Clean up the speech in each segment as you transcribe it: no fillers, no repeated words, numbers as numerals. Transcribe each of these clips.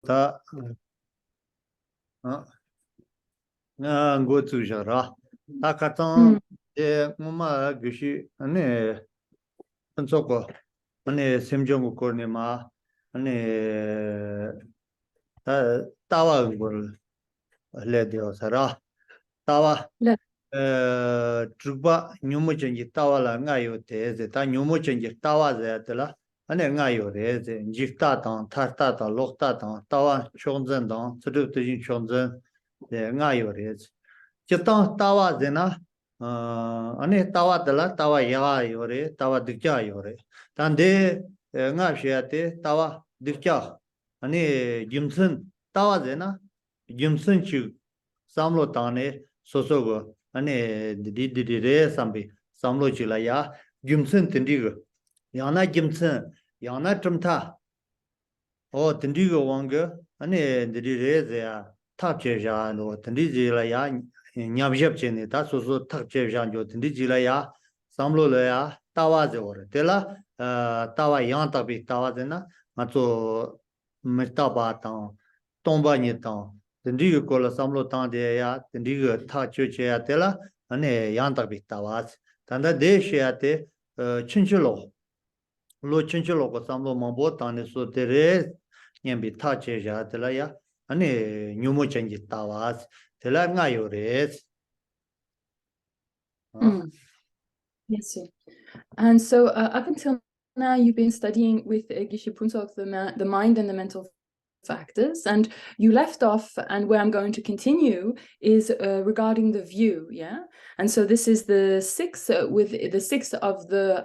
ta go to jara ta katan mama Geshe ane ansoko ane semjong ko ne ma ane tawa gol le dio sara tawa trugba nyumo chenji tawa la ngayo te ze ta nyumo chenji tawa ze atela ane ngayo re ze jifta tang tarta tang lokta tang tawa chongzen tang tsudu tujin chongzen de ngayo re ze chitang tawa ze na ane tawa tela tawa ya yo re tawa dikja yo re tan de nga sheyate tawa dikja ane jimsen tawa ze na jimsen chu samlo tane sosogo ane di re sambi samlo chila ya jimsen tindigo yana jimsen yana trimta o tindigo wanga ane di re ze ya tak che ja no tindiji la ya nyabjeb che ne ta soso tak che ja jo tindiji la ya samlo la ya tawa ze ore tela tawa yang tabi tawa ze na mato metaba tang tomba ni tang tindigo kola samlo tang de ya tindigo tak che che ya tela ane yang tabi tawa tanda de she ya te chinchilo lo chinchilo ko samlo mambo tang ne so te re nyambi tak che ja tela ya ane nyumo chenji tawa tela nga yo re Yes, sir. And so up until now, you've been studying with Geshe Puntok the mind and the mental factors, and you left off, and where I'm going to continue is regarding the view, yeah? And so this is the sixth with the sixth of the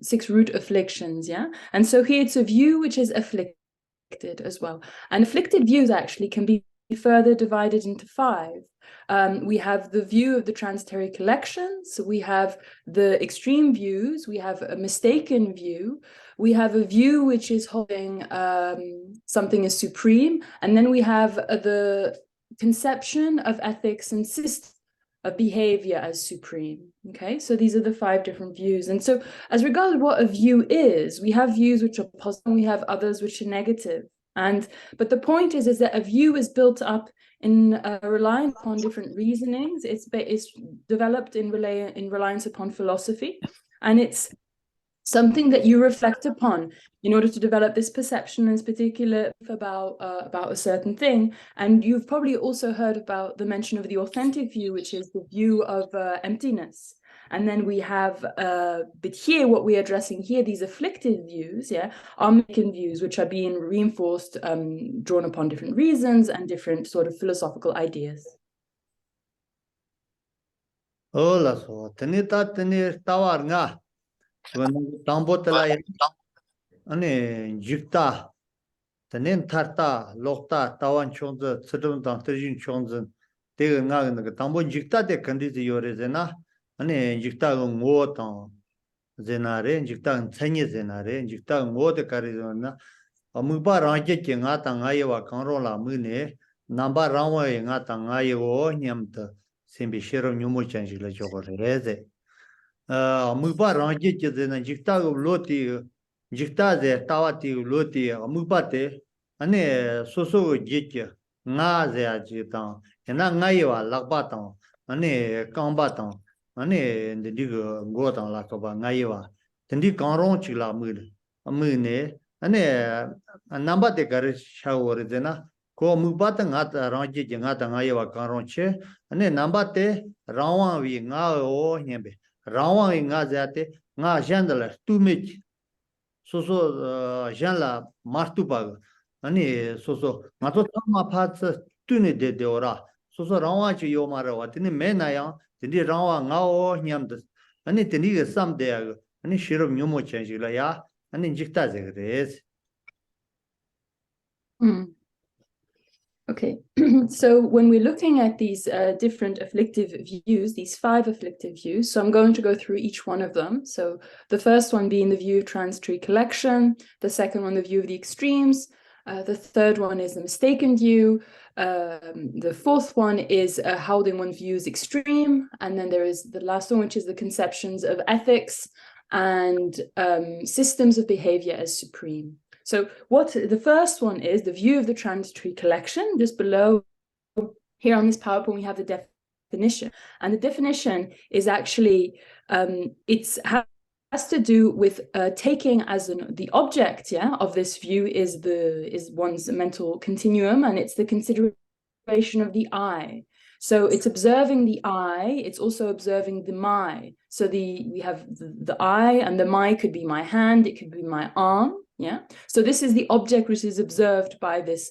six root afflictions, yeah? And so here it's a view which is afflicted as well. And afflicted views actually can be further divided into five. We have the view of the transitory collections, we have the extreme views, we have a mistaken view, we have a view which is holding something as supreme, and then we have the conception of ethics and system of behavior as supreme. Okay, so these are the five different views. And so as regards what a view is, we have views which are positive, and we have others which are negative. But the point is that a view is built up in relying upon different reasonings. It's developed in reliance upon philosophy, and it's something that you reflect upon in order to develop this perception, in particular about a certain thing. And you've probably also heard about the mention of the authentic view, which is the view of emptiness. And then we have, but here, what we're addressing here, these afflicted views, yeah, are mistaken views, which are being reinforced, drawn upon different reasons and different sort of philosophical ideas. Hola, so tenita tawar nga. Tambo tela ane jikta tenen tarta lokta tawan chongze tsidum tang terjin chongze tega nga nga tambo jikta de kandizi yore zena ane jikta ngo tang zenare jikta tsenye zenare jikta ngo de kari zena amugba rangje ke nga tang nga yewa kanro la mune namba rangwa nga tang nga yewo nyamta sembi shero nyumo chanji la jogore reze amugba rangje ke zena jikta loti jikta ze tawati loti amupate ane soso jikya nga ze aji tang ena nga yewa lakba tang ane kamba tang ane ndiga go tang lakba nga yewa ndi kangrong chila amune ane namba de gar shawore zena ko mupata nga ta rangje je nga ta nga yewa kangrong che ane namba te rawang wi nga o nyembe rawang wi nga ze ate nga jandala tumich soso janla martupa ani soso mato tama phatsa tune de ora soso rawa chi yo mara wa tini me na ya tini rawa ngao nyamda ani tini ge sam de ani shiro nyumo chanji la ya ani jikta ze res. Okay, so when we're looking at these different afflictive views, these five afflictive views, so I'm going to go through each one of them. So the first one being the view of transitory collection, the second one, the view of the extremes, the third one is the mistaken view, the fourth one is how one views extreme, and then there is the last one, which is the conceptions of ethics and systems of behavior as supreme. So what the first one is, the view of the transitory collection. Just below here on this PowerPoint, we have the definition. And the definition is actually, has to do with taking as the object, of this view is one's mental continuum, and it's the consideration of the I. So it's observing the I, it's also observing the my. So we have the I, and the my could be my hand, it could be my arm, So this is the object which is observed by this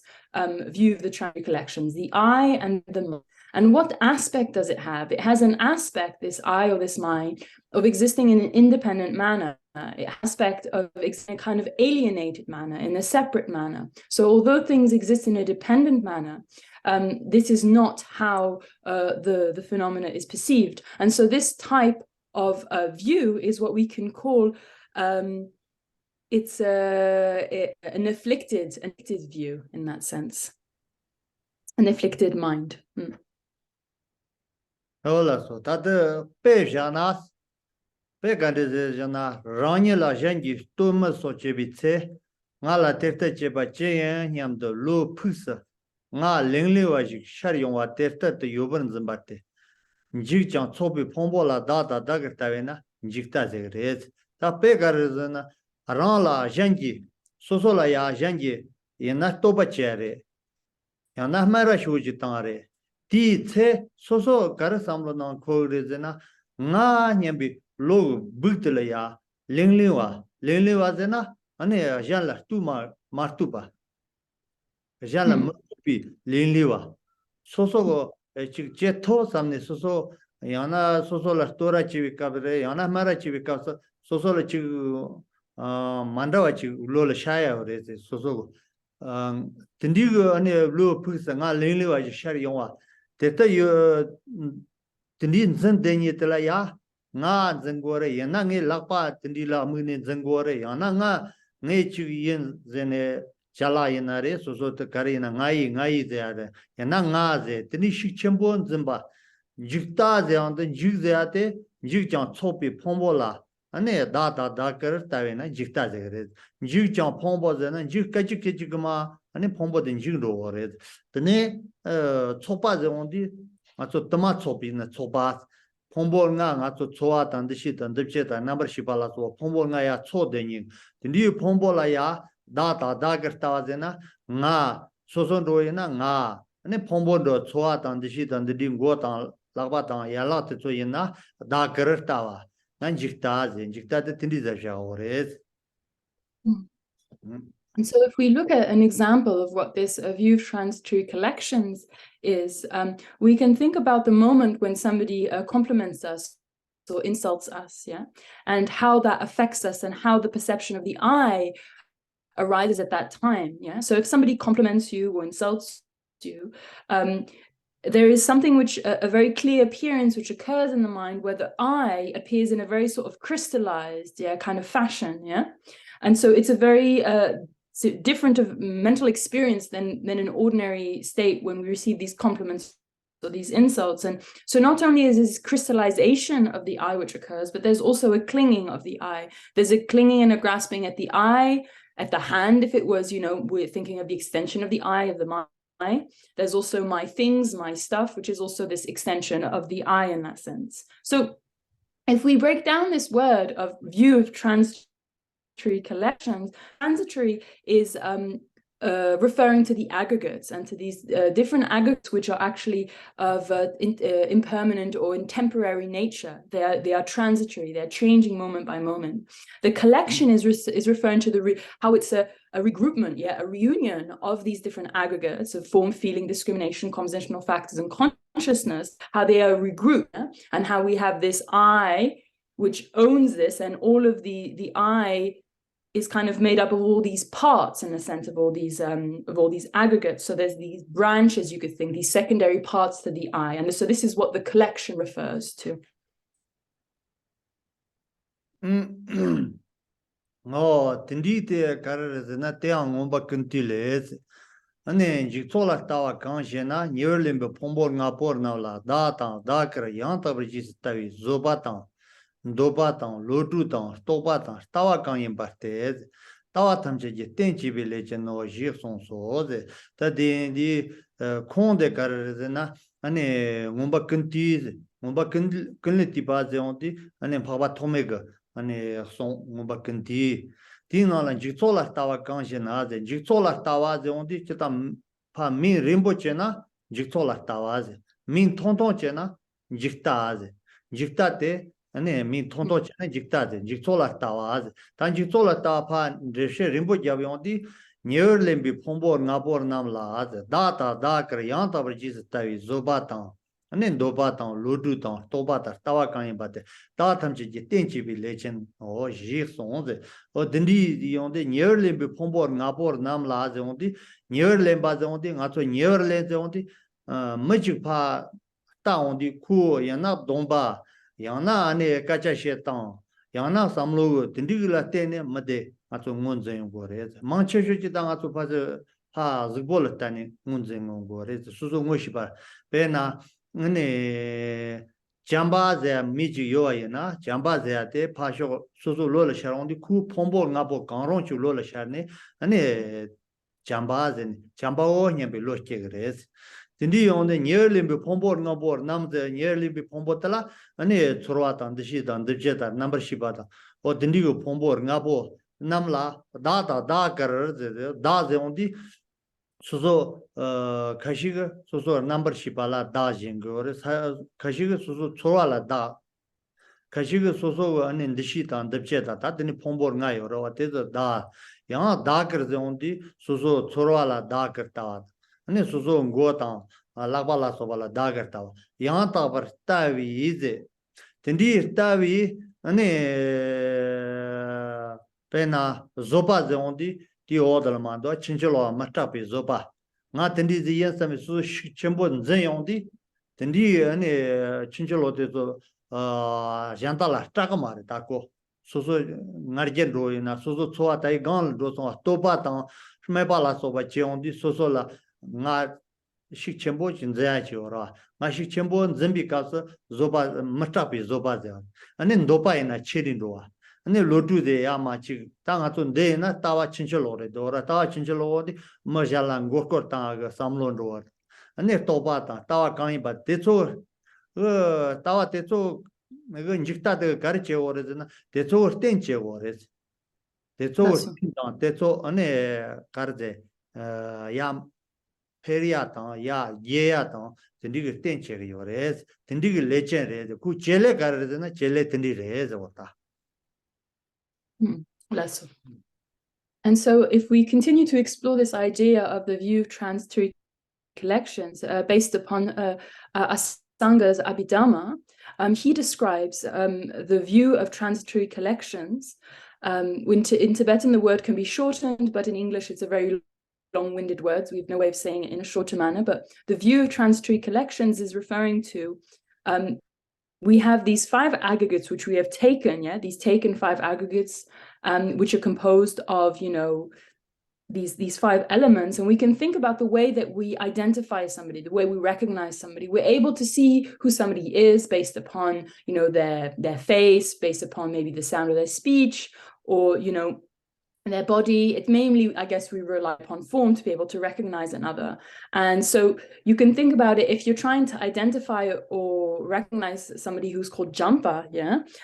view of the transitory collections, the I and the my. And what aspect does it have? It has an aspect, this I or this mind, of existing in an independent manner, an aspect of existing in a kind of alienated manner, in a separate manner. So although things exist in a dependent manner, this is not how the phenomena is perceived. And so this type of view is what we can call, it's an afflicted view in that sense, an afflicted mind. Lola so that pe jana pe gande jana ranye la jangi to ma so chebitse nga la tefte cheba cheyen nyam de lo pusa nga lengle wa ji shar yong wa tefte de yoban zimbate njig jang chobi phombo la da ga tawena njigta ze rez ta pe garzana ran la jangi so la ya jangi yena to ba chere yana mara shuji tare Ti tse soso gara samlo nang ko rezena nga nyambi lo bugtla ya linglewa zena ane jala tu martuba jala martubi linglewa soso go chik jetho samne soso yana soso la tora chivi kabre yana mara chivi kapsa soso la chik mandawa chik lo la shaya reze soso go tindigo ane lo pugsa nga linglewa shari yongwa Teta yo tindi zendeni tela ya nga zengore ya na nge lakpa tindi la mune zengore ya na nga nge chu yin zene chala yinare so so te kare na ngai ze ya ya na nga ze tindi shik chembo zimba jikta ze ande jik ze ate jik jang chopi phombo la ane da kar tawe na jikta ze re jik jang phombo ze na jik kachik ma ane phombo den jik ro re tene 초바 정도디 아주 도마 초비나 초바 폼볼nga 아주 초아 단듯이 단듯제다 넘버 10발라서 폼볼nga야 초되니 니 폼볼아야 다다 그르타와제나 nga 소소로이나 nga 아니 폼볼도 초아 단듯이 단듯이 고탄 라바탄 야라트 초이나 다 그르타와 난 직다데 tindi자샤 오레스 And so if we look at an example of what this view of transitory collections is, we can think about the moment when somebody compliments us or insults us, and how that affects us and how the perception of the I arises at that time, So if somebody compliments you or insults you, there is something which, a very clear appearance which occurs in the mind where the I appears in a very sort of crystallized, kind of fashion, And so it's a very different of mental experience than an ordinary state when we receive these compliments or these insults. And so not only is this crystallization of the I which occurs, but there's also a clinging of the I. There's a clinging and a grasping at the I, at the hand, if it was, we're thinking of the extension of the I, of the my. There's also my things, my stuff, which is also this extension of the I in that sense. So if we break down this word of view of transitory collections, transitory is referring to the aggregates and to these different aggregates which are actually of impermanent or in temporary nature. They are transitory. They're changing moment by moment. The collection is referring to how it's a regroupment, a reunion of these different aggregates of form, feeling, discrimination, compositional factors, and consciousness. How they are regrouped, and how we have this I which owns this, and all of the I is kind of made up of all these parts, in a sense, of all these aggregates. So there's these branches, you could think, these secondary parts to the I, and so this is what the collection refers to. Oh, tindite kararezena te angomba kuntiles. Ane jiktola tawa kanshena nyerlembe pombol ngapor nawla da kra yanta brijis tawi zobatan Dobatan, Lotutan, Stopatan, Tawakan in Bartez, tawa tamche je tenchi bi leche no jir son so ze ta di konde karze na ane ngomba kunti ngomba kunle tipa ze onti ane phaba thomega ane son ngomba kunti ti na la jitsola tawa kanje na ze jitsola tawa ze onti chita pa min rimbo che na jitsola tawa ze min tonton che na jikta ze jikta te ane min tonton che na jikta ze jitsola tawa ze tan jitsola tawa pa reshe rimbo jabi onti nyer lembi pombo ngapor nam la az data da kar yang ta bar jis tawi zoba ta ane doba ta lodu ta toba ta tawa kan bate ta tham chi tenchi bi lechen o jir son de o dindi di onde nyer lembi pombo ngapor nam la az onde nyer lemba ze onde nga so nyer le ze onde majik pa ta onde ku yana domba yana ane kacha shetan yana samlo dindi la tene made 아주 문제인 거래서 망쳐주지도 않아서 봐서 하 ዝ볼다니 문제인 거래서 수수 무시 봐 배나 네 잠바제 미지 요아이나 잠바제한테 파쇼 수수 로를 샤론디 쿠 폼보 나보 강론주 로를 샤네 아니 잠바제 잠바오 녀베 로케 그래서 근데 온데 니얼림비 폼보 나보 남데 니얼림비 폼보텔라 아니 초로와탄 드시단 드제다 넘버시바다 어 딘디고 폼보 나보 namla da karar da zeondi suzo kashiga suzo number shipala da jingore kashiga suzo chorala da kashiga suzo anin dishi tan debcheta ta dini pombor nga yoro wate da yang da kar zeondi suzo chorala da karta ani suzo ngo tan lagbala sobala da karta yang ta bar tawi ize tendi tawi ani pena zoba zeondi ti odal mando chinchelo matapi zoba nga tendi zi yensame su chembo nzen yondi tendi ane chinchelo de zo jantala takamare tako soso ngarjen ro ina soso choa tai gan ro so topa ta shmepa la soba cheondi soso la nga shik chembo chinzaya chi ora nga shik chembo nzembi kasa zoba matapi zoba ze ane ndopa ina chirin roa ane lotu de yama chi tanga tun de na tawa chinchelo re dora tawa chinchelo di majala ngokor tanga samlon ro ane toba ta tawa kani ba techo tawa techo nego njikta de garche ore na techo tenche ore techo techo ane karje ya peria ta ya yeya ta tindig tenche re ore tindig lechen re ku chele garre na chele tindi re ota. Less. And so if we continue to explore this idea of the view of transitory collections based upon Asanga's Abhidhamma, he describes the view of transitory collections. In Tibetan, the word can be shortened, but in English, it's a very long-winded word. So we have no way of saying it in a shorter manner. But the view of transitory collections is referring to we have these 5 aggregates which we have taken, these taken 5 aggregates, which are composed of, these 5 elements, and we can think about the way that we identify somebody, the way we recognize somebody. We're able to see who somebody is based upon, their face, based upon maybe the sound of their speech, or, their body. It's mainly, I guess, we rely upon form to be able to recognize another. And so you can think about it if you're trying to identify or recognize somebody who's called Jampa,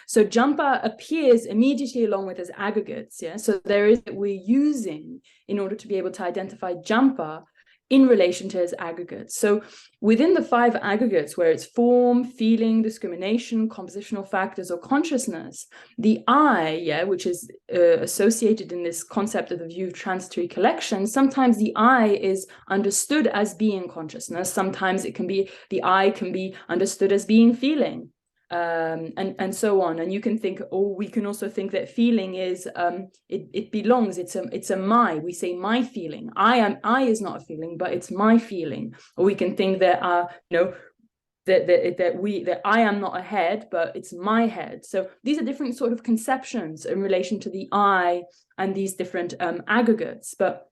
so Jampa appears immediately along with his aggregates, so there is we're using in order to be able to identify Jampa in relation to his aggregates. So within the 5 aggregates, where it's form, feeling, discrimination, compositional factors, or consciousness, the I, which is associated in this concept of the view of transitory collection, sometimes the I is understood as being consciousness. Sometimes the I can be understood as being feeling. And so on, and you can think, or we can also think that feeling is it belongs. It's a my. We say my feeling. I is not a feeling, but it's my feeling. Or we can think that that I am not a head, but it's my head. So these are different sort of conceptions in relation to the I and these different aggregates. But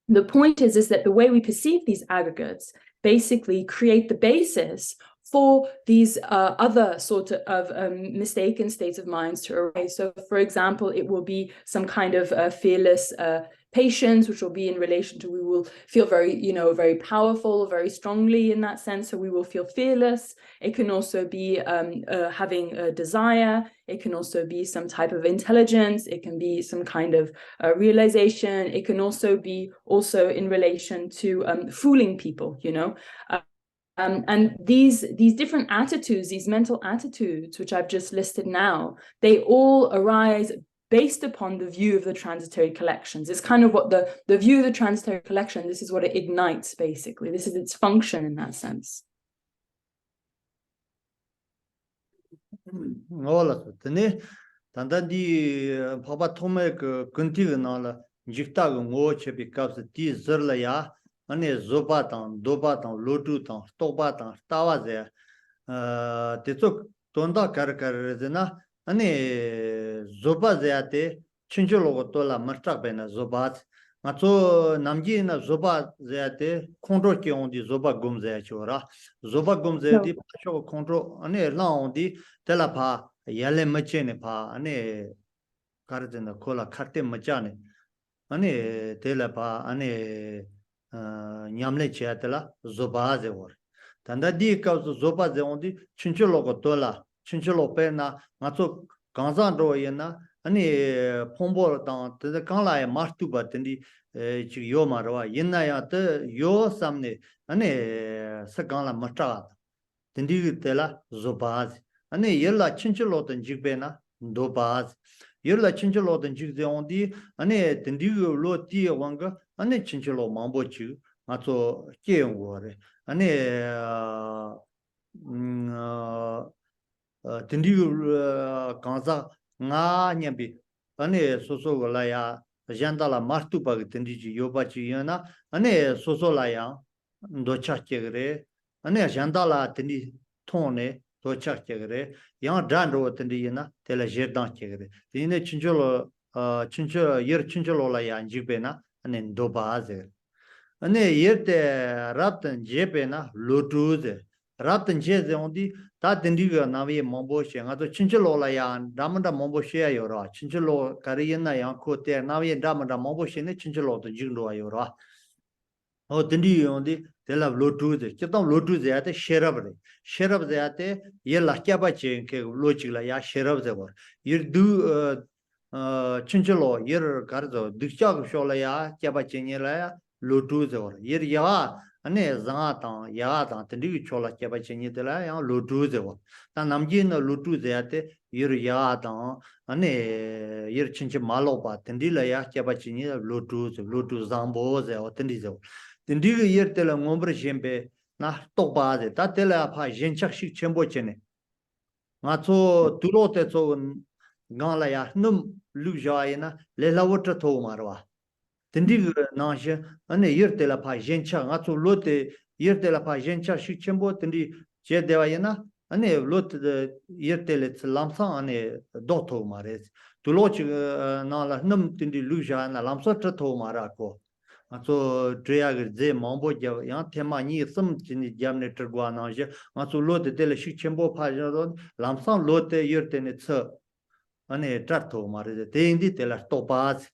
the point is that the way we perceive these aggregates basically create the basis for these other sort of mistaken states of minds to arise. So, for example, it will be some kind of fearless patience, which will be in relation to, we will feel very, very powerful, very strongly in that sense. So we will feel fearless. It can also be having a desire. It can also be some type of intelligence. It can be some kind of realization. It can also be in relation to fooling people, and these different attitudes, these mental attitudes, which I've just listed now, they all arise based upon the view of the transitory collections. It's kind of what the view of the transitory collection, this is what it ignites, basically. This is its function in that sense. Lola, Tandadi Papa Tomek Kuntiganala, Jikta Mo Chepi Caps, T Zerlaya, Ane Zobatan, Dobatan, Lotutan, Tobatan, Tawaze, Tetok, Tonda Karakarazena, Ane Zobazeate, Chinjolo Tola, Mastabena, Zobat, Mato Namgina Zoba Zeate, Condroki on the Zoba Gumzeachora, Zoba Gumze, the Pacho Condro, Ane Laundi, Telapa, Yale Machine Pa, Ane Cardina Cola Carte Machane, Ane Telapa, Ane Nyamle Chatela, Zoba Zewar. Tanda di causa Zoba Zeondi, Chincholo Tola, Chincholo Pena, Mato Ganzandro Yena. Ani Pombo down to the Kanla Martuba Tendi Yomara, Yenayata, Yo Samne, Ane Sakala Matra, Tendi Tela, Zobaz, Ane Yella Chinchalot and Jigbena, Dobaz, Yella Chinchalot and Jigzeondi, Ane Tendi Lo Tia Wanga, Ane Chinchalo Mambochu, Mato Kian Ware, Ane Tendi Kanza. Nga nyambi ane soso la ya jandala martu pag tendiji yobachi yana ane soso la ya docha chegre ane jandala tendi tone docha chegre yang dando tendi yana tela jerdan chegre dine chinjolo yer chinjolo la ya njibena ane dobaze ane yerte raptan jebena lotuze Raptan Jeze on the Tatindiga Navi Mombo Shangato Chinchalola Yan, Damada Mombo Shea Yora, Chinchalo, Kariana Yanko Ter, Navi Damada Mombo Shene, Chinchalo, the Jingo Yora. Oh, Tindi on the Tela Lotuze, Chetam Lotuze at the Sherabri, Sherab the Ate, Yella Kabache, Lochila, Ya Sherab the war. You do Chinchalo, Yer Garzo, Duchak Sholaya, Kabache, Lotuze or Yer Ya. Ane Zatan, Yatan, Tendi Chola Cabachinitela, and Lotuzewa. Tanamjin Lotuzeate, Yir Yatan, Ane Yir Chinchimalopa, Tendila Cabachini, Lotus Zamboze or Tendizo. Tendi Yir Tela Mombre Jembe, Nah Tobaze, Tatela Pa Jenchak Chembochene. Mato Tuloteto Ganlaya, Num Lujaina, Lela Water Tomarwa. Tendi Naja, and a year de la Pagencha, Atu Lote, year de la Pagencha, Shichembo, Tendi, Jedevayana, and a lot the year telet Lamsa and a dotto mares. To lodge Nala Num Tendi Luja and a Lamsatra to Maraco. Atu Dreag de Mambo, Yantemani, some Tini Jamneter Guanaja, Atu Lote de la Shichembo Pajan, Lamsan Lote, year tenet, sir, and a trato mares, they indeed tell us topaz.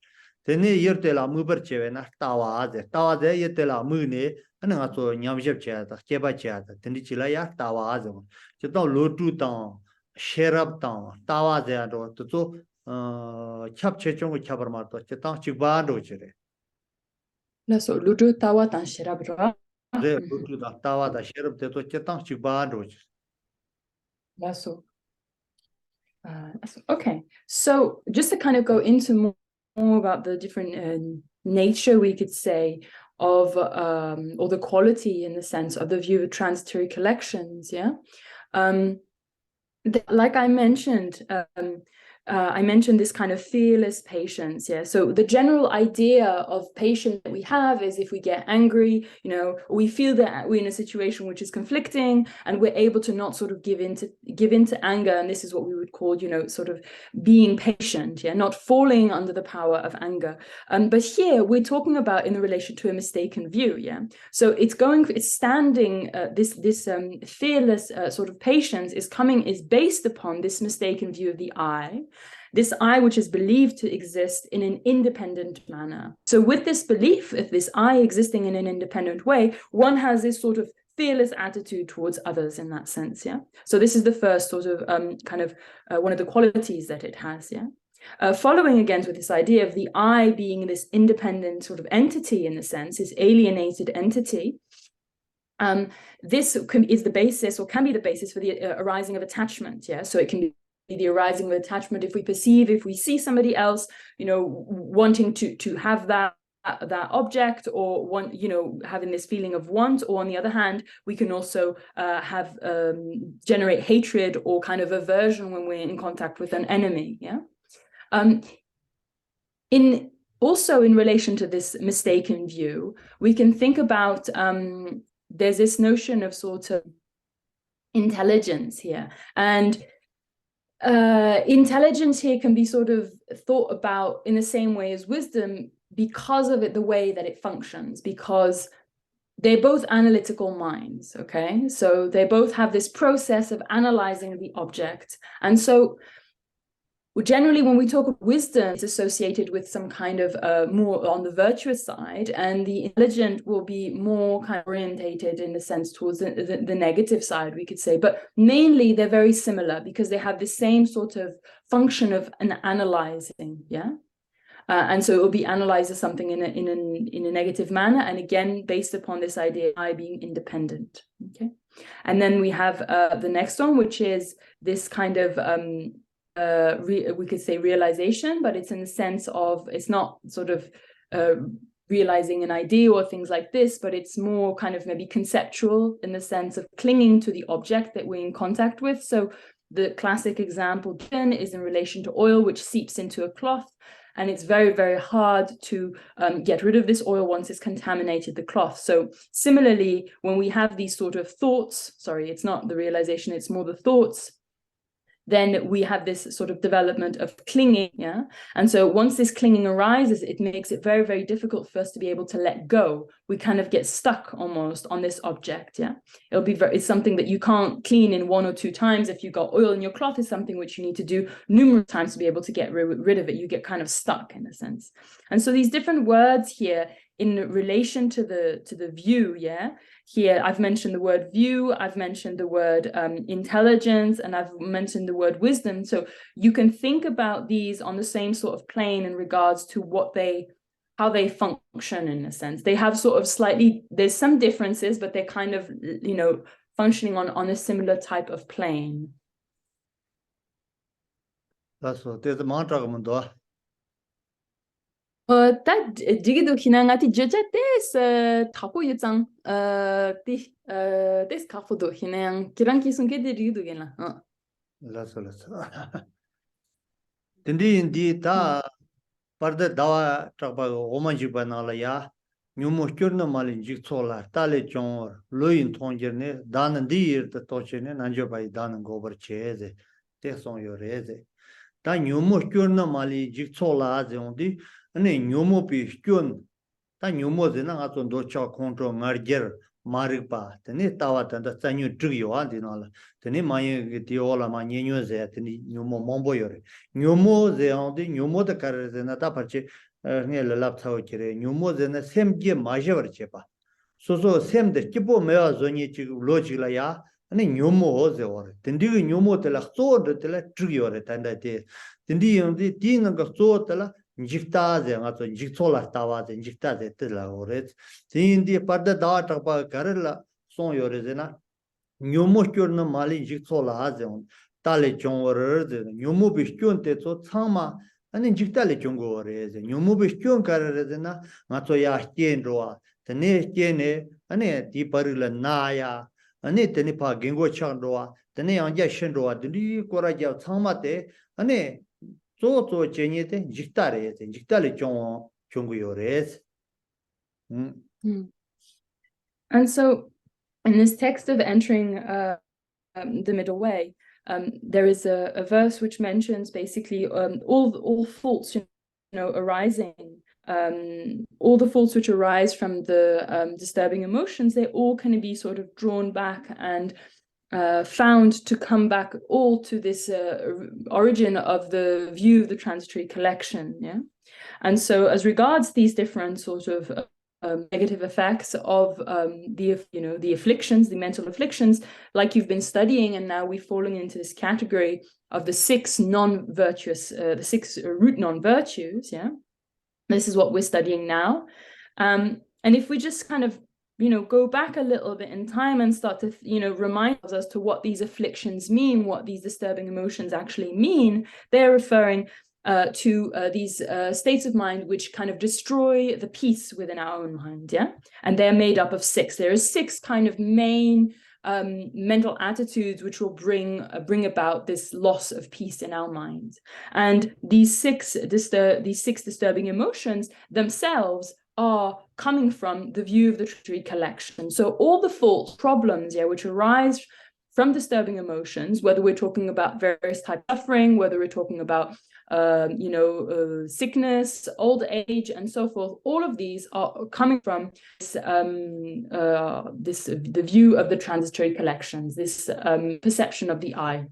Tene yertela muberchevena tawaze yetela mune ana so nyamjeb chata keba chata tendi chila ya tawaze chito lotu ta sherab ta tawaze ro to chap chechong chabar ma to chita chigba do chire La so ludu tawa tan sherabra. re lotu ta tawada sherab te to chita chigba do La so. Okay, so just to kind of go into more about the different nature, we could say, of or the quality in the sense of the view of transitory collections, yeah. Like I mentioned, I mentioned this kind of fearless patience. Yeah. So the general idea of patience that we have is if we get angry, we feel that we're in a situation which is conflicting and we're able to not sort of give into anger. And this is what we would call, sort of being patient. Yeah. Not falling under the power of anger. But here we're talking about in relation to a mistaken view. Yeah. So it's standing, this fearless sort of patience is based upon this mistaken view of the I. This I, which is believed to exist in an independent manner. So with this belief of this I existing in an independent way, one has this sort of fearless attitude towards others in that sense, yeah? So this is the first sort of one of the qualities that it has, yeah? Following again with this idea of the I being this independent sort of entity in a sense, this alienated entity, this is the basis or can be the basis for the arising of attachment, yeah? So it can be the arising of attachment if we see somebody else, wanting to have that object or having this feeling of want, or on the other hand, we can also generate hatred or kind of aversion when we're in contact with an enemy, yeah? Also in relation to this mistaken view, we can think about there's this notion of sort of intelligence here, and intelligence here can be sort of thought about in the same way as wisdom because of the way that it functions, because they're both analytical minds, okay? So they both have this process of analyzing the object. And so generally, when we talk of wisdom, it's associated with some kind of more on the virtuous side, and the intelligent will be more kind of orientated in the sense towards the negative side, we could say. But mainly, they're very similar because they have the same sort of function of an analyzing, yeah? And so it will be analyzed as something in a negative manner, and again, based upon this idea of I being independent, okay? And then we have the next one, which is this kind of we could say realization, but it's in the sense of, it's not sort of realizing an idea or things like this, but it's more kind of maybe conceptual in the sense of clinging to the object that we're in contact with. So the classic example given is in relation to oil, which seeps into a cloth. And it's very, very hard to get rid of this oil once it's contaminated the cloth. So similarly, when we have these sort of thoughts, sorry, it's not the realization, it's more the thoughts, then we have this sort of development of clinging, yeah? And so once this clinging arises, it makes it very, very difficult for us to be able to let go. We kind of get stuck almost on this object, yeah? It's something that you can't clean in 1 or 2 times. If you've got oil in your cloth, it's something which you need to do numerous times to be able to get rid of it. You get kind of stuck in a sense. And so these different words here in relation to the view, yeah? Here, I've mentioned the word view, I've mentioned the word intelligence, and I've mentioned the word wisdom. So you can think about these on the same sort of plane in regards to how they function in a sense. They have sort of there's some differences, but they're kind of, functioning on a similar type of plane. That's what there's a mantra. Ta digido hinangati joja tapo yuzang des kafodo hinang kiranki sunke de digido gena. Let's. Indi ta parda dawa traba omanji banala ya nyumo kyurna mali jiksola tale chong loin thongjerne dan dir ta tochene nanjo bai dan gobar cheze te son yoreze ta nyumo kyurna mali jiksola azondi ane nyumo pi kyun ta nyumo de na aton do cha kontro ngarger marikpa tene tawa ta tsanyu trigyo andinala tene maye diola ma nyenyo ze tene nyumo mombo yore nyumo ze andi nyumo da karze na ta parche ne lap tsaw kire nyumo ze na semge majevar chepa so sem de kipo mewa zonye chi logila ya ane nyumo ze ore tendi nyumo te la so de te la trigyo re tanda te tendi yandi tinga ga so te la njiktaze ngato njiktola tawaze njiktaze tela ore tindi parda da tapa karela son yorezena nyomo kyorna mali njiktola azeon tale chongore nyomo bishkyon te so tsama ani njiktale chongo oreze nyomo bishkyon karezena ngato ya stenroa tene kene ani di parila naya ani tene pa gengo chandroa tene anja shenroa di koraja tsama te ani so chenyete jiktare jiktale chonguyores. And so in this text of entering the middle way, there is a verse which mentions basically all faults, arising, all the faults which arise from the disturbing emotions, they all can be sort of drawn back and found to come back all to this origin of the view of the transitory collection. Yeah. And so as regards these different sort of negative effects of the afflictions, the mental afflictions, like you've been studying, and now we've fallen into this category of the 6 non-virtuous, the 6 root non-virtues. Yeah, this is what we're studying now. And if we just kind of go back a little bit in time and start to remind us as to what these afflictions mean, what these disturbing emotions actually mean, they're referring to these states of mind which kind of destroy the peace within our own mind. Yeah, and they're made up of 6. There are 6 kind of main mental attitudes which will bring about this loss of peace in our minds. And these 6 disturbing emotions themselves are coming from the view of the transitory collection. So all the faults, problems, which arise from disturbing emotions, whether we're talking about various types of suffering, whether we're talking about sickness, old age, and so forth, all of these are coming from this, the view of the transitory collections, this perception of the I.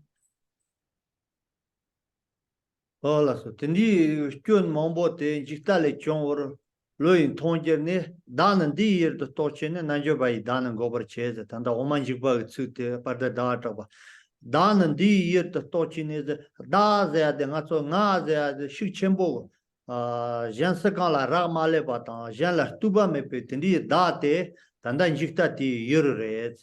Hola, so tendi kyun mombo te jiktale chongor loin tongerne danan di yer to tochene nanjo bai danan gobar cheze tanda oman jikba tsute parda data ba danan di yer to tochene da za de ngaso nga za de shik chembo jansa kan la ra male ba ta jan la tuba me pe tendi da te tanda jikta ti yer re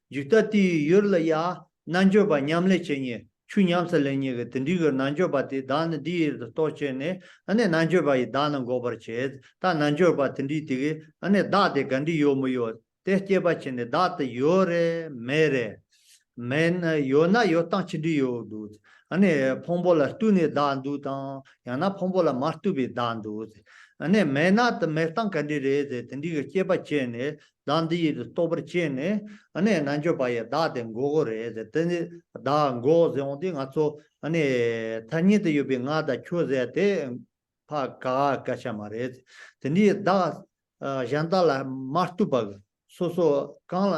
jikta ti yer la ya nanjo ba nyamle chenye chunyamsa lenye ge tendiga nanjo bati dan di tochene ane nanjo bai dan gobar ched ta nanjo ba tendi tige ane da de gandi yo mo yo tehche ba chene da te yore mere men yona yo ta chidi yo du ane phombola tune dan du ta yana phombola martu bi dan du ane mena te mertang kandi re de tendiga cheba chene dandi tobar chene ane nanjo bai da de gogore de tendi da go zeondi ngaso ane tanye de yobe nga da choze te pa ka chamare teni da janda la martu bag so kan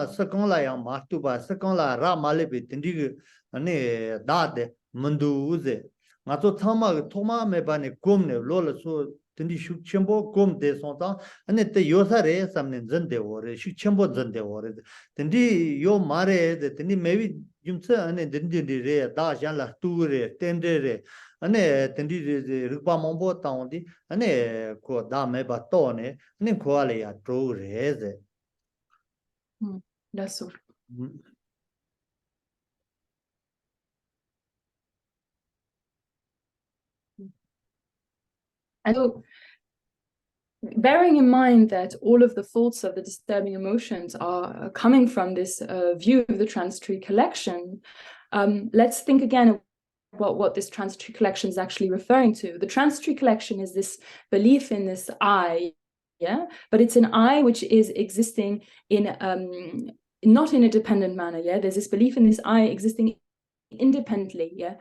la yang martu ba kan la ra male be tendi ane da de mundu uze ngaso thoma me ba ne komne lola so tendi shuk chembo kom de sonta ane te yosare samne zende ore shuk chembo zende ore tendi yo mare de tendi maybe jumsa ane dendi re da jan la ture tende re ane tendi rukpa mombo taondi ane ko da me ba to ne ane ko ale ya tro re ze That's so. And so, bearing in mind that all of the faults of the disturbing emotions are coming from this view of the transitory collection, let's think again about what this transitory collection is actually referring to. The transitory collection is this belief in this I, yeah, but it's an I which is existing in not in a dependent manner, yeah. There's this belief in this I existing independently, yeah,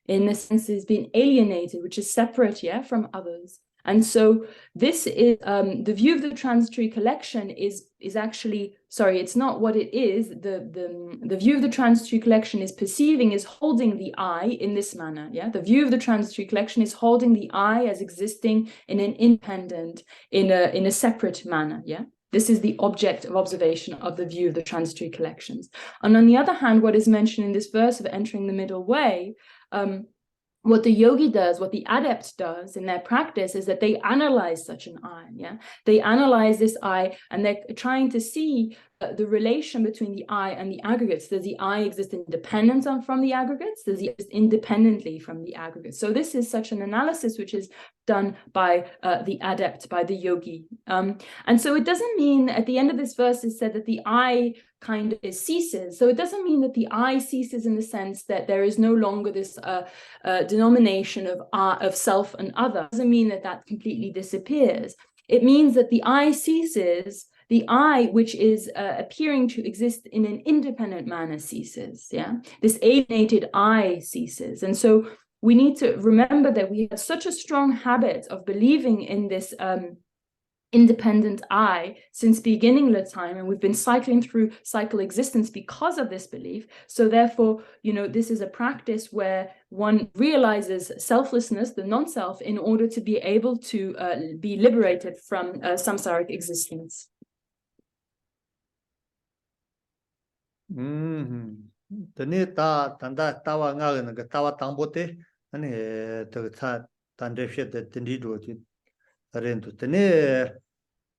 in a sense is being alienated, which is separate, yeah, from others. And so this is the view of the transitory collection is actually, sorry, it's not what it is. The view of the transitory collection is perceiving, is holding the I in this manner. Yeah, the view of the transitory collection is holding the I as existing in an independent, in a separate manner. Yeah. This is the object of observation of the view of the transitory collections. And on the other hand, what is mentioned in this verse of entering the middle way, what the yogi does, what the adept does in their practice is that they analyze such an I, yeah? They analyze this I and they're trying to see the relation between the I and the aggregates. Does the I exist independent from the aggregates? Does it exist independently from the aggregates? So this is such an analysis which is done by the adept, by the yogi. And so it doesn't mean, at the end of this verse, it said that the I kind of ceases. So it doesn't mean that the I ceases in the sense that there is no longer this denomination of self and other. It doesn't mean that that completely disappears. It means that the I ceases. The I, which is appearing to exist in an independent manner, ceases. Yeah, this alienated I ceases. And so we need to remember that we have such a strong habit of believing in this independent I since beginning of time, and we've been cycling through cycle existence because of this belief. So therefore, you know, this is a practice where one realizes selflessness, the non-self, in order to be able to be liberated from samsaric existence. Tani ta tanda tawa nga na tawa tambote ani to ta tande shete tindi do ti rentu tani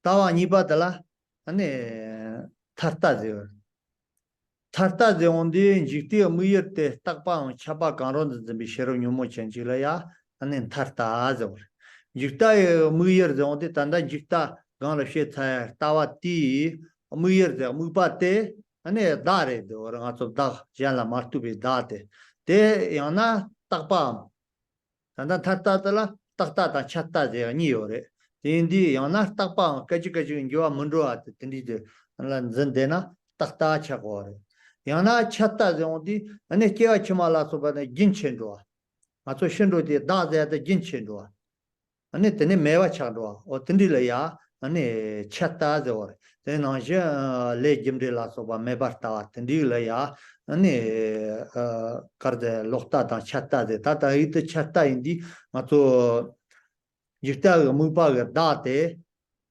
tawa niba dala ani tarta de ondi jikti muyerte takpa chapa garon de bishero nyumo chenjila ya ani tarta azor jikta muyer de ondi tanda jikta gala sheta tawa ti muyer de mupate ane dare de orang atop da jala martubi date de yana takpa tanda tarta dala takta ta chatta de ni yore indi yana takpa kaji ngiwa munro at tindi de lan zendena takta chagore yana chatta de ondi ane kya chimala so bane ginchenro ato shinro de da de ginchenro ane tene mewa chagro o tindi le ya ane chatta de ore Tenaja le gimde la soba me barta tendi la ya ane karde lokta ta chatta de tata ite chatta indi mato jikta mupa ga date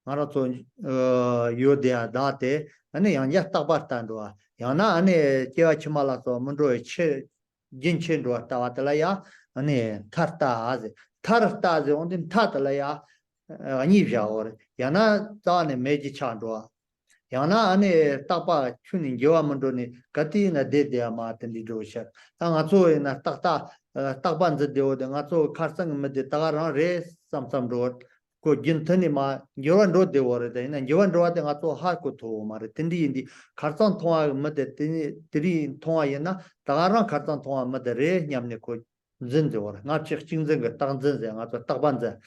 marato yodea date ane yang ya ta barta ndo yana ane kewa chimala so mundo che ginchen do ta watla ya ane tarta az tarta ze ondin tatla ya ani jaor yana ta ne meji chandwa yana ane takpa chunin gewa mandoni kati na de ma tendi do sha nga zo na takpan ze de de nga zo karsang me de tagaran re samsam ro ko gintani ma gewan ro de wore de na gewan ro de nga zo ha ko to ma re tendi indi karsang thwa me de tiri thwa yana tagaran karsang thwa me de re nyamne ko zin de wore nga chik ching zeng ga tang zin ze nga zo takpan ze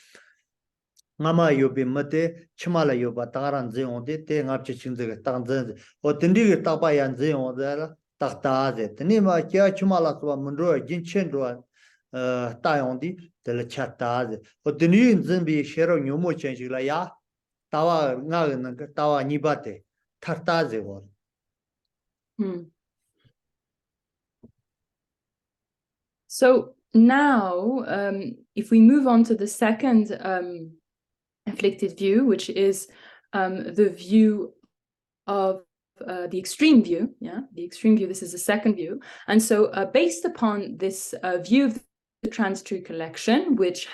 Mama yobi mate chimala yoba tagaran zionde te ngapche chinze tang zen o tindi taba yan zionde takta ze tini ma kya chimala so munro ginchen ro ta yondi de la chatta ze o tini zimbi shero nyomo chenji la ya tawa nga na tawa nibate tarta ze won So now if we move on to the second afflicted view, which is the view of the extreme view, the extreme view. This is the second view, and so based upon this view of the trans-true collection, which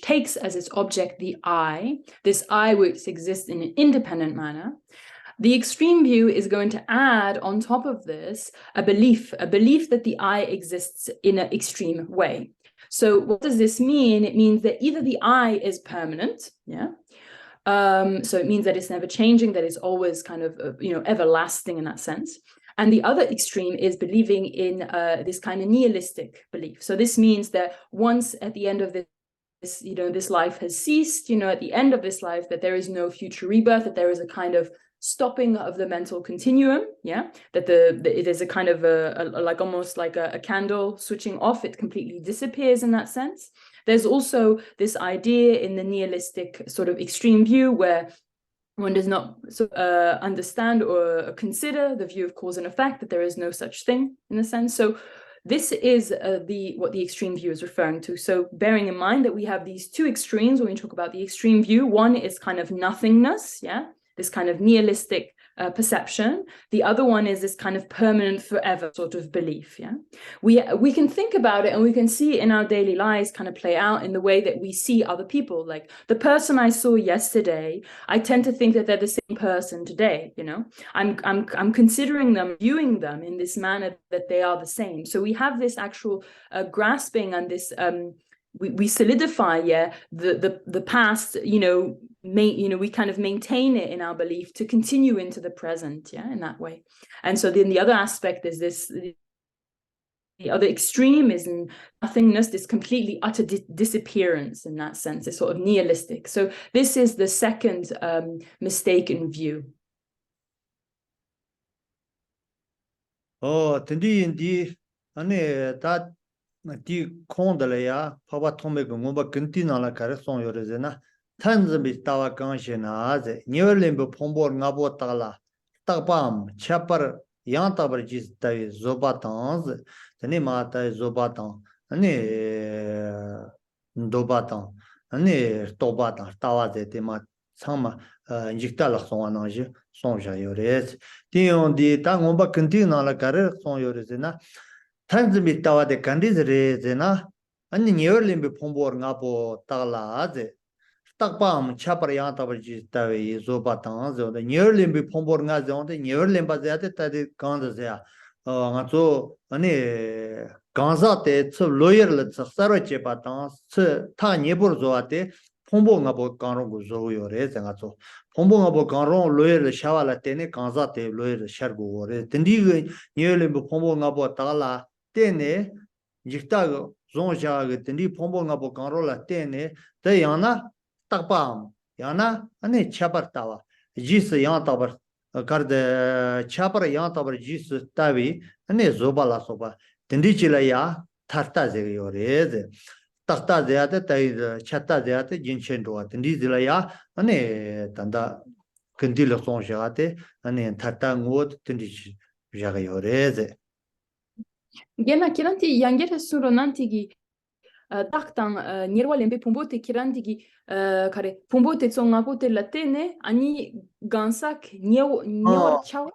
takes as its object the I, this I which exists in an independent manner, the extreme view is going to add on top of this a belief that the I exists in an extreme way. So what does this mean? It means that either the I is permanent, so it means that it's never changing, that it's always kind of, everlasting in that sense. And the other extreme is believing in this kind of nihilistic belief. So this means that once at the end of this, this life has ceased, at the end of this life, that there is no future rebirth, that there is a kind of stopping of the mental continuum, that it is a kind of like almost like a candle switching off, it completely disappears in that sense. There's also this idea in the nihilistic sort of extreme view where one does not understand or consider the view of cause and effect, that there is no such thing in a sense. So this is what the extreme view is referring to. So bearing in mind that we have these two extremes when we talk about the extreme view, one is kind of nothingness, this kind of nihilistic perception. The other one is this kind of permanent, forever sort of belief. Yeah, we can think about it, and we can see it in our daily lives kind of play out in the way that we see other people. Like the person I saw yesterday, I tend to think that they're the same person today. You know, I'm considering them, viewing them in this manner that they are the same. So we have this actual grasping and this we solidify the past, you know, we kind of maintain it in our belief to continue into the present, in that way. And so then the other aspect is this, the other extreme is in nothingness, this completely utter disappearance in that sense, it's sort of nihilistic. So this is the second mistaken view. Oh, indeed, that di kondale ya papa tome go ngomba kinti na la kare son yore zena tanz bi tawa kan shena ze nyerlem bo pombor ngabo tala tapam chapar yan tabar jis tai zobatans tani mata zobatan dobatan tobatan tawa ze te ma sama njikta la son ananje son ja yore ti on di ta ngomba kinti na la kare son yore zena tanzimi tawa de kandiz rezena ani nyerlimbi pombor ngapo taglaze takpam chapar yang tabarji tawe zoba tangze de nyerlimbi pombor ngaze on de nyerlimba zate tade kanze ya ngazo ani ganza te tsu loyer le tsaro chepa tang tsu ta nyebor zoate pombo ngabo kanro go zo yo re ngazo pombo ngabo kanro loyer le shawala tene ganza te loyer shargo gore tendi nyerlimbi pombo ngabo tagla tene jikta zonja ge tendi pombo ngabo kanro la tene te yana takpam yana ane chapar tawa jis yan tabar karde chapar yan tabar jis tawi ane zoba la soba tendi chila ya tarta ze yore tarta ze ate tai chatta ze ate jinchen do tendi zila ya ane tanda kendi le zonja ate ane tarta ngot tendi jaga yore Gena kiranti yangere suro nantigi taktan nirwa lembe pombote kirantigi kare pombote tsonga pote latene ani gansak nyewar chaw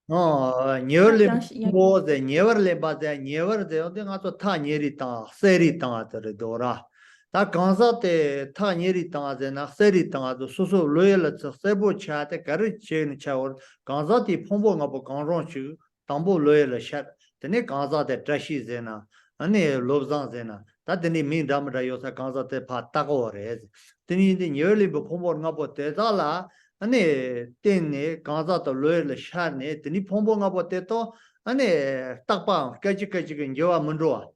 Never more than never leba than never the other to Tanierita, Serita, the Dora. That Ganzate, Tanierita, then a Serita, the Susu Loyal, the Sebo chat, a carriage chain chower, Ganzati Pombo of Ganronchu, Tambo Loyal shat, the neck Ganza the trashy zena, and a Lobzan zena. That didn't mean Damadayosa Ganzate Patago res. Then in the yearly Pombo Napo Tezala. ane tenne ganza to loyal sharne teni pombo nga bote to ane takpa kaji ngewa mundwa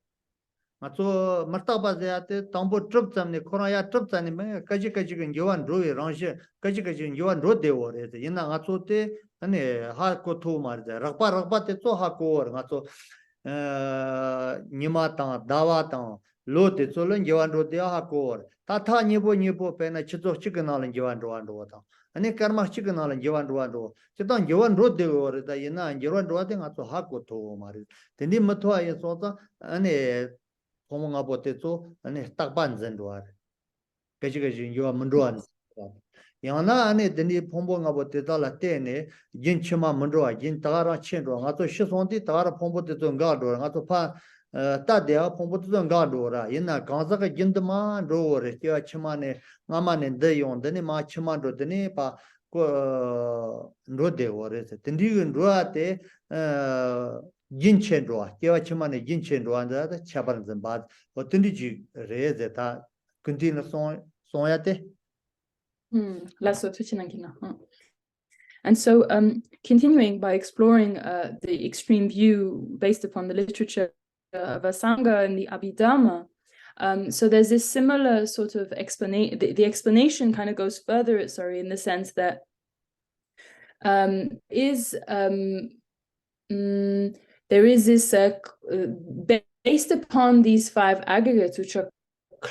mato martaba zeate tambo trup zamne koraya trup zamne me kaji ngewa ndroe range kaji ngewa ndro de ore yina nga to te ane ha ko to mar de ragba te to ha ko or nga to nima ta dawa ta lo te to len ngewa ndro de ha ko or ta tha nibo pe na chizo chigna len ngewa ndro ta ane karma chigna len ngewa ndro chitan ngewa ndro de ore da yina ngewa ndro de nga to ha ko to mar tendi matwa ye so ta ane pombo nga bote to ane takban zendwa kaji ngewa mundwa yana ane tendi pombo nga bote ta la tene yin chima mundwa yin tagara chenro nga to shishonti tagara pombo te to nga do nga to pa ta de pombo te to nga do ra yina ganza ka gindma ro re kya chima ne ngama ne de yon de ne ma chima do de ne pa ko ro de ore tendi ro ate yin chenro kya chima ne yin chenro anda da chabar zamba o tendi ji re de ta kunti na son yate And so continuing by exploring the extreme view based upon the literature of Asanga and the Abhidhamma, so there's this similar sort of explanation. The explanation kind of goes further, in the sense that there is this based upon these five aggregates, which are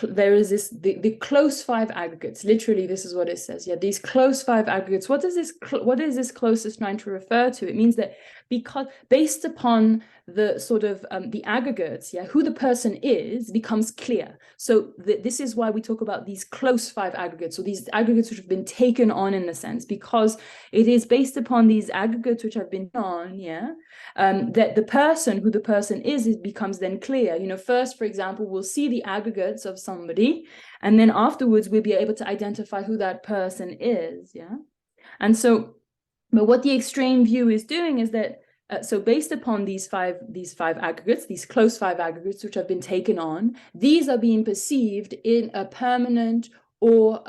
there is this the close five aggregates. Literally, this is what it says. Yeah, these close five aggregates. What is this closest trying to refer to? It means that because based upon the sort of the aggregates, yeah, who the person is becomes clear. So this is why we talk about these close five aggregates, or these aggregates which have been taken on in a sense, because it is based upon these aggregates which have been on, yeah, that the person, who the person is, it becomes then clear. You know, first, for example, we'll see the aggregates of somebody, and then afterwards we'll be able to identify who that person is, yeah. And so, but what the extreme view is doing is that so based upon these five aggregates, these close five aggregates which have been taken on, these are being perceived in a permanent or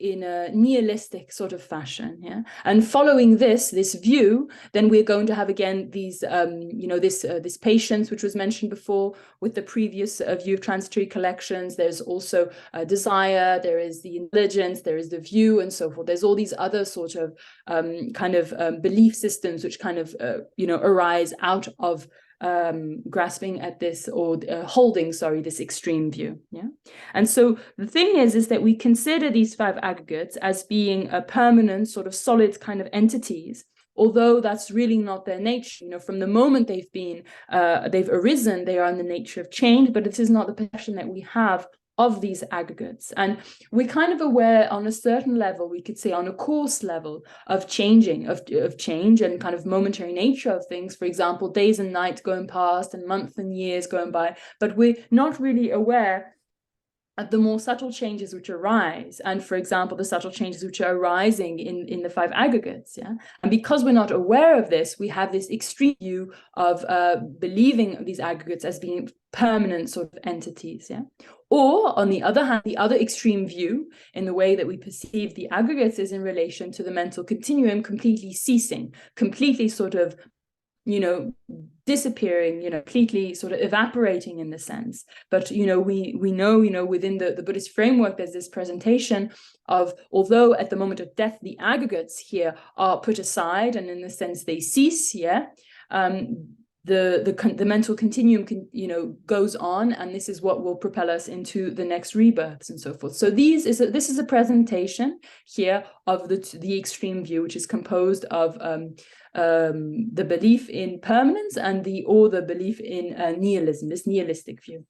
in a nihilistic sort of fashion, yeah. And following this view, then we're going to have again these, you know, this patience, which was mentioned before with the previous view of transitory collections. There's also desire, there is the intelligence, there is the view, and so forth. There's all these other sort of kind of belief systems which kind of you know, arise out of grasping at this, or holding, sorry, this extreme view, yeah. And so the thing is that we consider these five aggregates as being a permanent sort of solid kind of entities, although that's really not their nature. You know, from the moment they've arisen, they are in the nature of change, but it is not the perception that we have of these aggregates. And we're kind of aware on a certain level, we could say on a coarse level, of changing, of change and kind of momentary nature of things. For example, days and nights going past and months and years going by, but we're not really aware of the more subtle changes which arise. And for example, the subtle changes which are arising in the five aggregates, yeah. And because we're not aware of this, we have this extreme view of believing these aggregates as being permanent sort of entities, yeah. Or on the other hand, the other extreme view in the way that we perceive the aggregates is in relation to the mental continuum completely ceasing, completely sort of, you know, disappearing, you know, completely sort of evaporating in the sense. But, you know, we know, you know, within the Buddhist framework, there's this presentation of, although at the moment of death, the aggregates here are put aside, and in the sense they cease, yeah, the mental continuum you know, goes on, and this is what will propel us into the next rebirths and so forth. So this is a presentation here of the extreme view, which is composed of the belief in permanence and the belief in nihilism, this nihilistic view.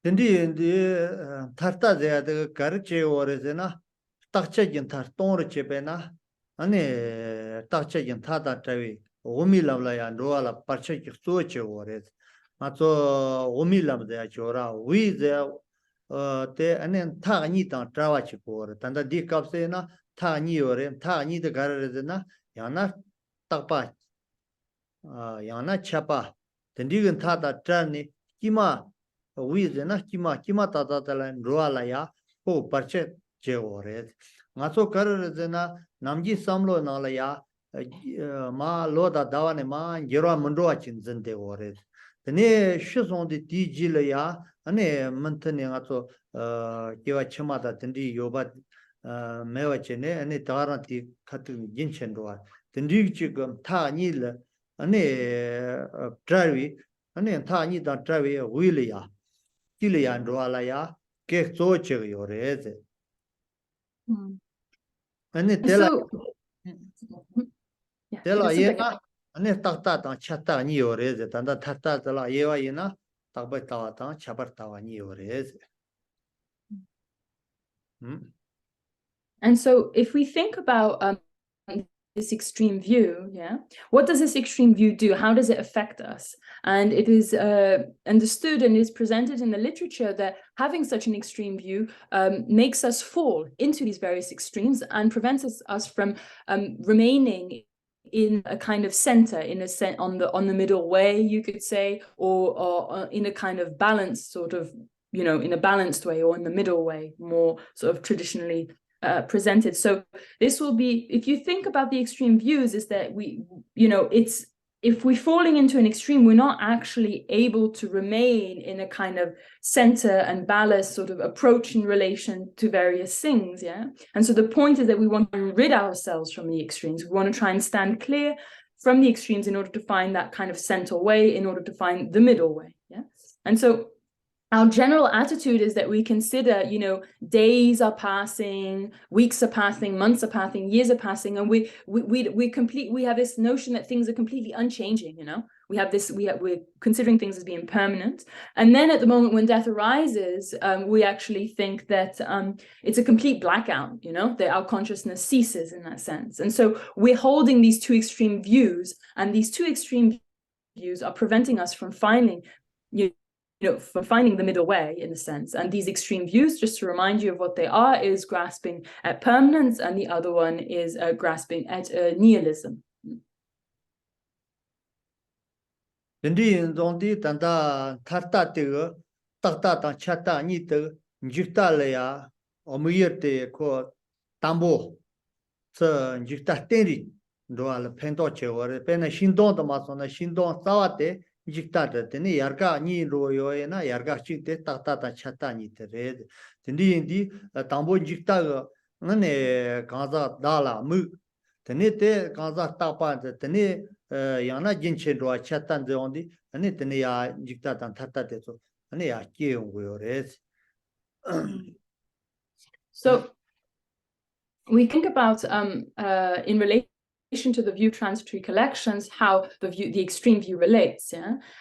Tarta the Garche or is enough, Tachagin Tarton Chebena. Ane takchagin tata tawi omi lamla ya roala parchak soche ores mato omi lam de chora we de te anen ta ni ta trawa chi por tanda di kapse na ta ni ore ta ni de garare de na yana takpa yana chapa tendigin tata trani kima we de na kima tata tala roala ya po parchak che ores ngaso garare de na namji samlo nala ya ma loda dawane ma gero mundwa chin zende ore tene shison de diji le ya ane mantene ngaso kewa chima da tendi yoba mewa chene ane taranti khatu jinchen ro tendi chigam ta ni le ane trawi ane ta ni da trawi wile ya kile ya ro ala ya ke so che yore ze ane tela tela yena ane takta ta chata ni yore ze tanda takta tela yewa yena takba tawa ta chabar tawa ni yore ze. And so if we think about this extreme view, yeah, what does this extreme view do? How does it affect us? And it is understood and is presented in the literature that having such an extreme view makes us fall into these various extremes and prevents us from remaining in a kind of center, in a on the middle way, you could say, or in a kind of balanced sort of, you know, in a balanced way, or in the middle way, more sort of traditionally presented. So this will be, if you think about the extreme views, is that we, you know, it's, if we're falling into an extreme, we're not actually able to remain in a kind of center and ballast sort of approach in relation to various things, yeah? And so the point is that we want to rid ourselves from the extremes. We want to try and stand clear from the extremes in order to find that kind of center way, in order to find the middle way. Yeah. And so our general attitude is that we consider, days are passing, weeks are passing, months are passing, years are passing, and we have this notion that things are completely unchanging. We're considering things as being permanent, and then at the moment when death arises, we actually think that it's a complete blackout. That our consciousness ceases in that sense, and so we're holding these two extreme views, and these two extreme views are preventing us from finding for finding the middle way, in a sense. And these extreme views, just to remind you of what they are, is grasping at permanence, and the other one is grasping at nihilism. Jikta tene yarga ni ro yo na yarga chik te ta chata ni te re tindi indi tambo jikta ga ngane kaza dala mu tene te kaza ta pa tene yana jinchen ro chata de ondi ane tene ya jikta tan tata te so ane ya ke yo re. So we think about in relation to the view transitory collections, how the extreme view relates.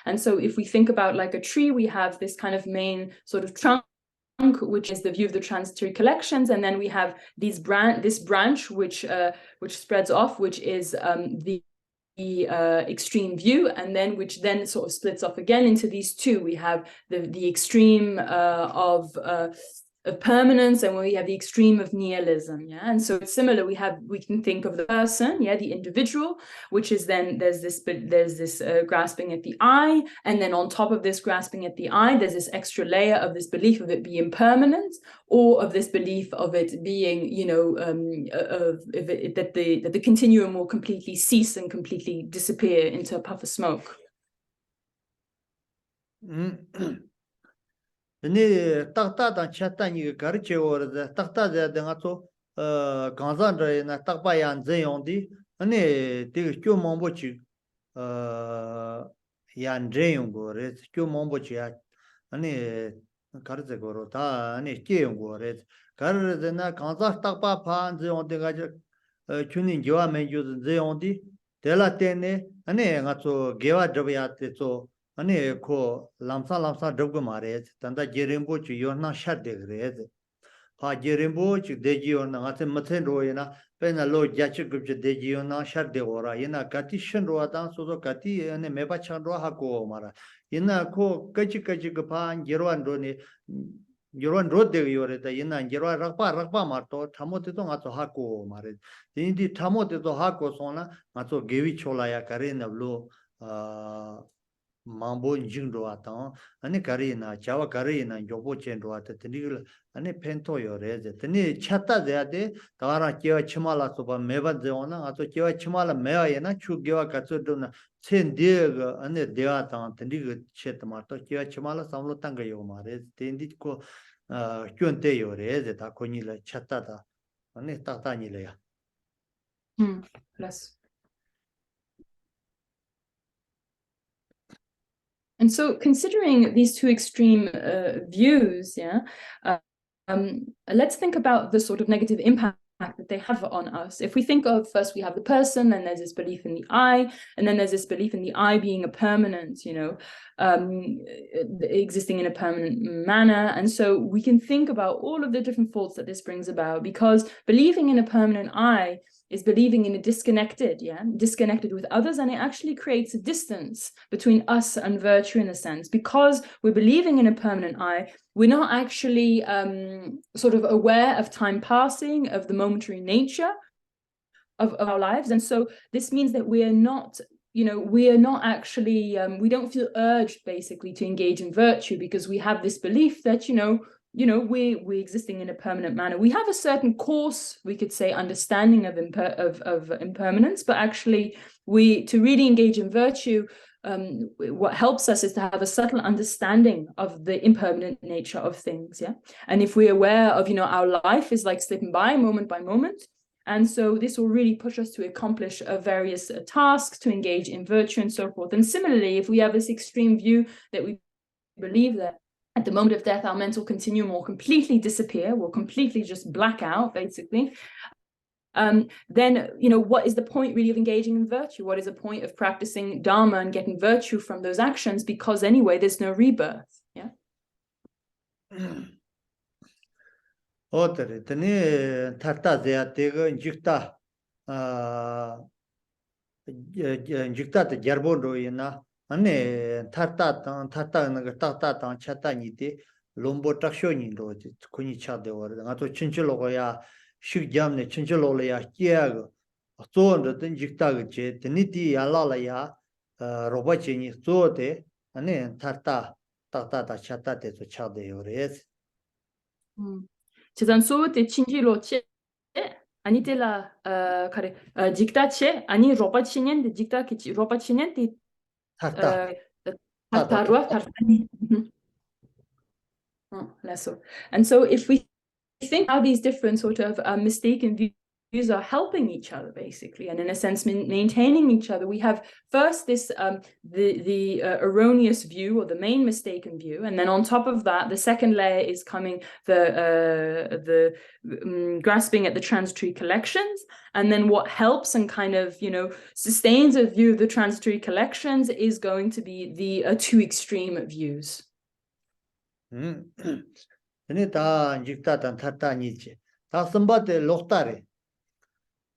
And so if we think about like a tree, we have this kind of main sort of trunk, which is the view of the transitory collections, and then we have this branch which spreads off, which is the extreme view, and then which then sort of splits off again into these two. We have the extreme of permanence, and we have the extreme of nihilism. And so it's similar. We can think of the person, the individual, which is then there's this grasping at the I, and then on top of this grasping at the I, there's this extra layer of this belief of it being permanent, or of this belief of it being, that the continuum will completely cease and completely disappear into a puff of smoke. Ne takta dan chata ni gar che or da takta da nga to ganzan re na takpa yan zen yong di ne de kyo mombo chi yan zen yong go re kyo mombo chi ya ne gar ze go ro ta ne che yong go re gar ze na ganzan takpa pa zen yong de ga chunin jwa men ju zen yong di de la te ne nga to gewa drab ya te to ane ko lamsa doggo mare tanda jerimbo chi yona shade gre ha jerimbo chi deji yona ngate mathen ro yana pena lo jachi gup chi deji yona shade ora yana kati shen ro dan so do kati ane meba chan ro ha ko mara yana ko kachi gpa jerwan ro ne jerwan ro de yore da yana jerwa rakpa mar to thamote to ngato ha ko mare indi thamote to ha ko sona ngato gewi chola ya kare na lo mambo jingro ata ane karina chawa karina jobo chenro ata tinigla ane pento yo reze tini chata de tawara kewa chimala soba meba deona ato kewa chimala mewa yana chu gewa katsu dona chen dega ane dewa ta tinigla chetma to kewa chimala samlo tanga yo mare tindi ko kyonte yo reze ta konila chata da ane tata ni le ya Plus. And so considering these two extreme views, let's think about the sort of negative impact that they have on us. If we think of, first we have the person, and there's this belief in the I, and then there's this belief in the I being a permanent, existing in a permanent manner. And so we can think about all of the different faults that this brings about, because believing in a permanent I is believing in a disconnected with others, and it actually creates a distance between us and virtue in a sense, because we're believing in a permanent I. We're not actually sort of aware of time passing, of the momentary nature of our lives, and so this means that we are not actually we don't feel urged basically to engage in virtue, because we have this belief that we're existing in a permanent manner. We have a certain coarse, we could say, understanding of impermanence, but actually to really engage in virtue, what helps us is to have a subtle understanding of the impermanent nature of things. And if we're aware of, our life is like slipping by moment, And so this will really push us to accomplish various tasks, to engage in virtue and so forth. And similarly, if we have this extreme view that we believe that at the moment of death, our mental continuum will completely disappear, will completely just black out, basically, then, what is the point really of engaging in virtue? What is the point of practicing Dharma and getting virtue from those actions? Because anyway, there's no rebirth. Yeah. Otere, tene tarta zea tega jikta te jarbon roye na ane tarta naga tata tang chata ni te lombo taksho ni ro kuni cha de war nga to chinchilo go ya shik jam ne chinchilo le ya kia go so ndo ten jikta ge che tene ti ya la la ya roba che ni so te ane tarta tata ta chata te to cha de yores 재산 소te chinjilo che anitela kare jikta che ani ropa chinen de jikta ki ropa chinen ti tarta tarwa tartani. And so if we think how these different sort of mistaken views are helping each other, basically, and in a sense maintaining each other, we have first this the erroneous view, or the main mistaken view, and then on top of that, the second layer is coming the grasping at the transitory collections, and then what helps and kind of sustains a view of the transitory collections is going to be the two extreme views. Ini ta jikta tan thata ni che ta samba te lokta re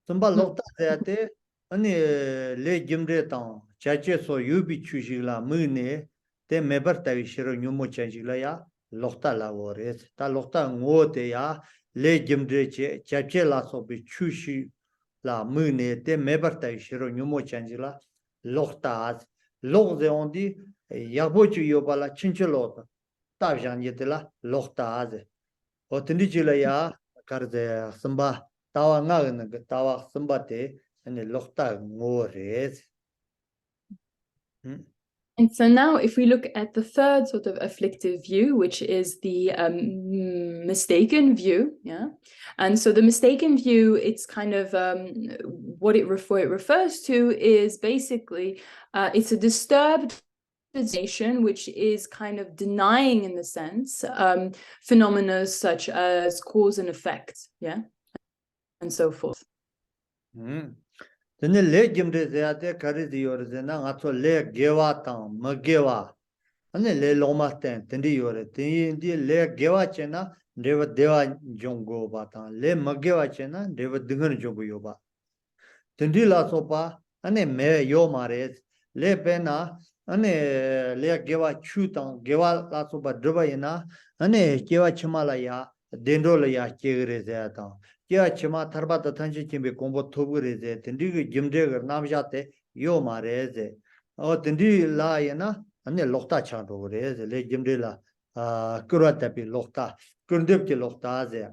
samba lokta te ani le jimre ta chache so yubi chuji la mune te mebar ta shiro nyumo chaji la ya lokta la wore ta lokta ngo te ya le jimre che chache la so bi chushi la mune te mebar ta shiro nyumo chaji la lokta lok de ondi yabo chu yobala chinchelo Tavjan yetela lokta aze. Otindijila ya karze samba tawa ngagna tawa samba te ane lokta ngores. And so now if we look at the third sort of afflictive view, which is the mistaken view, yeah. And so the mistaken view, it's kind of what it refers to is basically it's a disturbed which is kind of denying, in the sense, phenomena such as cause and effect, yeah, and so forth. Tene le jimre zeyate kari diyor zena ngato le gewa tang ma gewa ane le loma ten tendi yore tendi le gewa chena deva dewa jongo ba tang le ma gewa chena deva dingan jongo yo ba tendi la sopa ane me yo mare le pena ane le gewa chu tang gewa la sopa driba ina ane gewa chimala ya dendro la ya chegre zeyata Kia chima tharbata thanchi chimbe kombo thobure ze tendi gi jimde gar namjate yo mare ze o tendi la yana ane lokta chando re ze le jimde la kurata pi lokta kundep ki lokta ze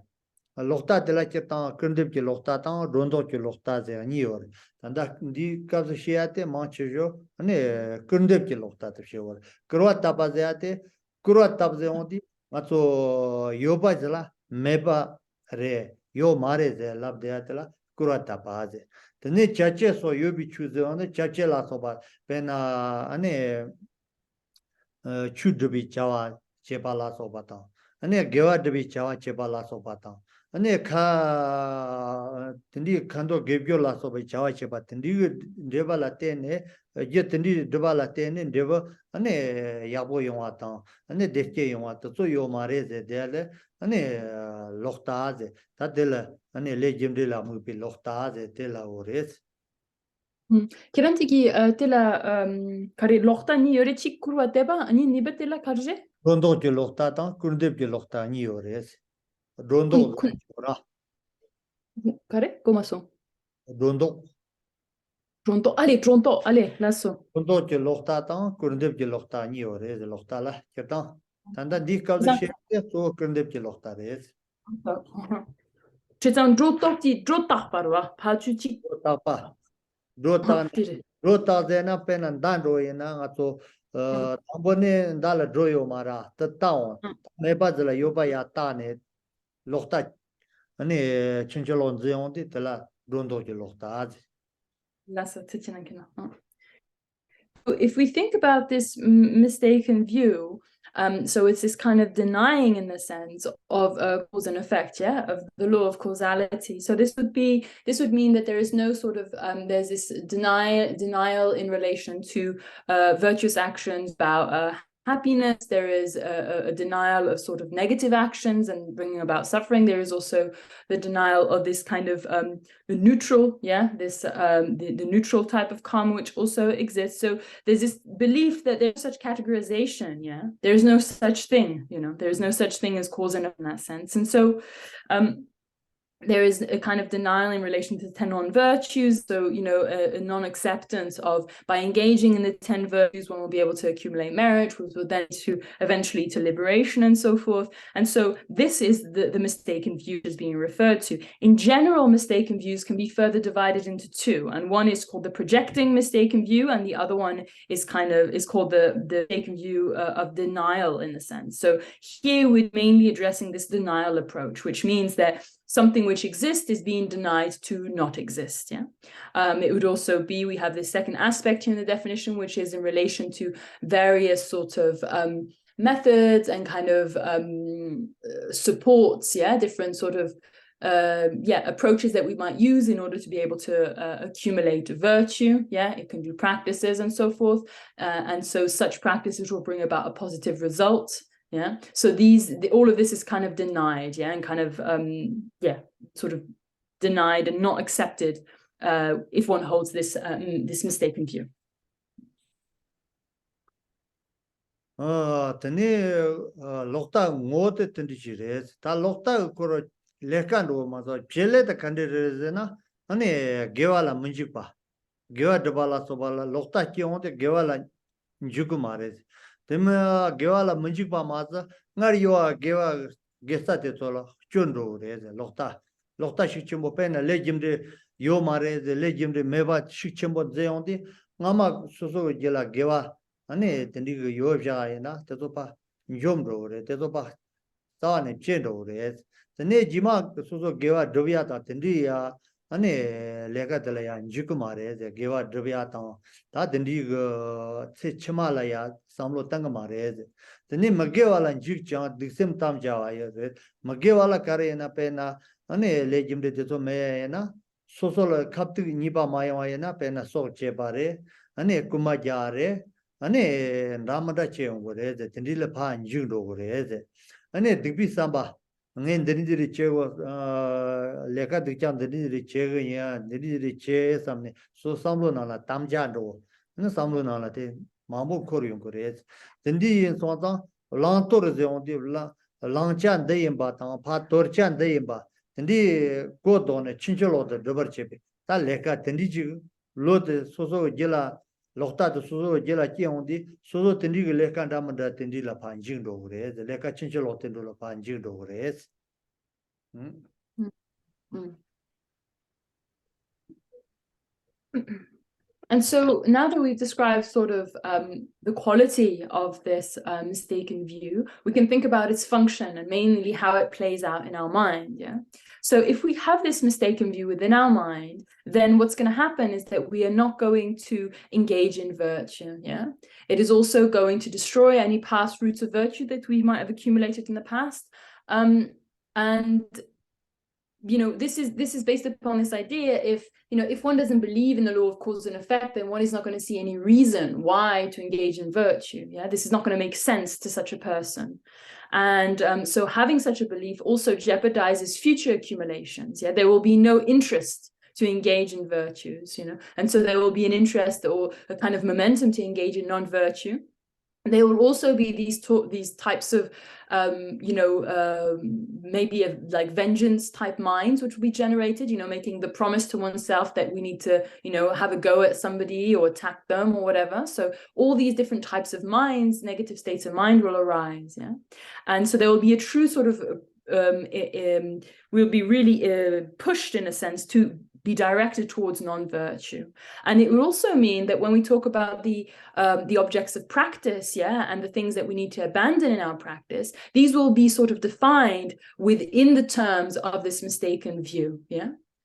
lokta de la cheta kundep ki lokta ta rondo ki lokta ze ani yor tanda di kazu shiate manche jo ane kundep ki lokta te shewor kurata pa ze ate kurata ze ondi matso yoba zela meba re Yo mare ze lab deatela kurata paze. Tene chache so yobi chuze one chache la soba pena ane chudbi chawa chepa la soba ta. Ane gewa dbi chawa chepa la soba ta. Ane ka tendi kando gebyo la soba chawa chepa tendi deba la tene je tendi deba la tene deba ane yabo yonwa ta. Ane dekke yonwa ta so yo mare ze deale ane loktaze tadela ane legimde la mupi loktaze tela ores Kerantiki tela kare lokta ni yore chik kurwa deba ani nibe tela karje rondo ke lokta ta kurdep ke lokta ni ores rondo ora kare komaso rondo pronto ale lasso rondo ke lokta ta kurdep ke lokta ni ores lokta la kerta tanda di ka she so kurdep ke lokta res Chetan drototi drotah parwa pachuchi tapa Rota zena pena dando yena ngato tambone dala droyo mara ta taon me bazla yoba ya ta ne lokta 아니 친절한 제용디 들라 론도지 loktazi. If we think about this mistaken view, so it's this kind of denying in the sense of cause and effect, yeah, of the law of causality. So this would mean that there is no sort of there's this denial in relation to virtuous actions about happiness. There is a denial of sort of negative actions and bringing about suffering. There is also the denial of this kind of the neutral, yeah, this the neutral type of karma, which also exists. So there's this belief that there's such categorization, yeah, there's no such thing, you know, there's no such thing as cause and effect in that sense. And so there is a kind of denial in relation to the 10 non-virtues. So, you know, a non-acceptance of, by engaging in the 10 virtues, one will be able to accumulate merit, which will then eventually to liberation and so forth. And so this is the mistaken view is being referred to. In general, mistaken views can be further divided into two. And one is called the projecting mistaken view, and the other one is called the mistaken view of denial in a sense. So here we're mainly addressing this denial approach, which means that something which exists is being denied to not exist. Yeah, it would also be, we have this second aspect here in the definition, which is in relation to various sort of methods and kind of supports, yeah, different sort of approaches that we might use in order to be able to accumulate virtue. Yeah, it can do practices and so forth, and so such practices will bring about a positive result. Yeah, so all of this is kind of denied, yeah, and kind of sort of denied and not accepted if one holds this this mistaken view. Tani lokta ngote tindijires. Ta lokta koro lekando maso jele da kandire na ane gewala munjipa. Gewa dabala sobala lokta kionte gewala njukumares. Tema gewala munjipa maso ngari yoa gewa gesta te sola chunro reze lokta shikchimbo pena lejimde yo mareze lejimde meba shikchimbo zeyondi ngama soso jela gewa ane tendigo yo jayena tezopa njomro re tezopa tawane chendo re tene jima soso gewa dovya ta tendiya ane lega dela ya njukumare ze gewa dovya ta tendigo se chimala ya samlo tangmare tene magewala njikja diksem tam jawa ye magewala kare na pena ane lejimde tezo me na soso kapti niba maya na pena so chebare ane kumajare ane ramada cheong gore de tindile pha njingdo gore de ane digbi samba ngen denidiri chego leka dikcham denidiri chego ya denidiri che samne so samlo nala tamja do ne samlo nala te mamu koryong gore dendi yin so ta lantor ze on de la langchan de yin ba ta pha torchan de yin ba dendi go do ne chincholo de dobar chebe ta leka dendi ji lo de so so jela lokta de suzo jela kiyondi suzo tendi ge leka ndamanda tendi la panjing do gre de leka chinchelo tendo la panjing do gre And so now that we've described sort of the quality of this mistaken view, we can think about its function and mainly how it plays out in our mind. Yeah. So if we have this mistaken view within our mind, then what's going to happen is that we are not going to engage in virtue. Yeah. It is also going to destroy any past roots of virtue that we might have accumulated in the past. And you know, this is based upon this idea, if one doesn't believe in the law of cause and effect, then one is not going to see any reason why to engage in virtue. Yeah, this is not going to make sense to such a person. And so having such a belief also jeopardizes future accumulations. Yeah, there will be no interest to engage in virtues, you know, and so there will be an interest or a kind of momentum to engage in non-virtue. There will also be these types of, maybe like vengeance type minds, which will be generated, you know, making the promise to oneself that we need to, you know, have a go at somebody or attack them or whatever. So all these different types of minds, negative states of mind will arise. Yeah. And so there will be a true sort of, we'll be really pushed in a sense to be directed towards non-virtue. And it will also mean that when we talk about the objects of practice, and the things that we need to abandon in our practice, these will be sort of defined within the terms of this mistaken view,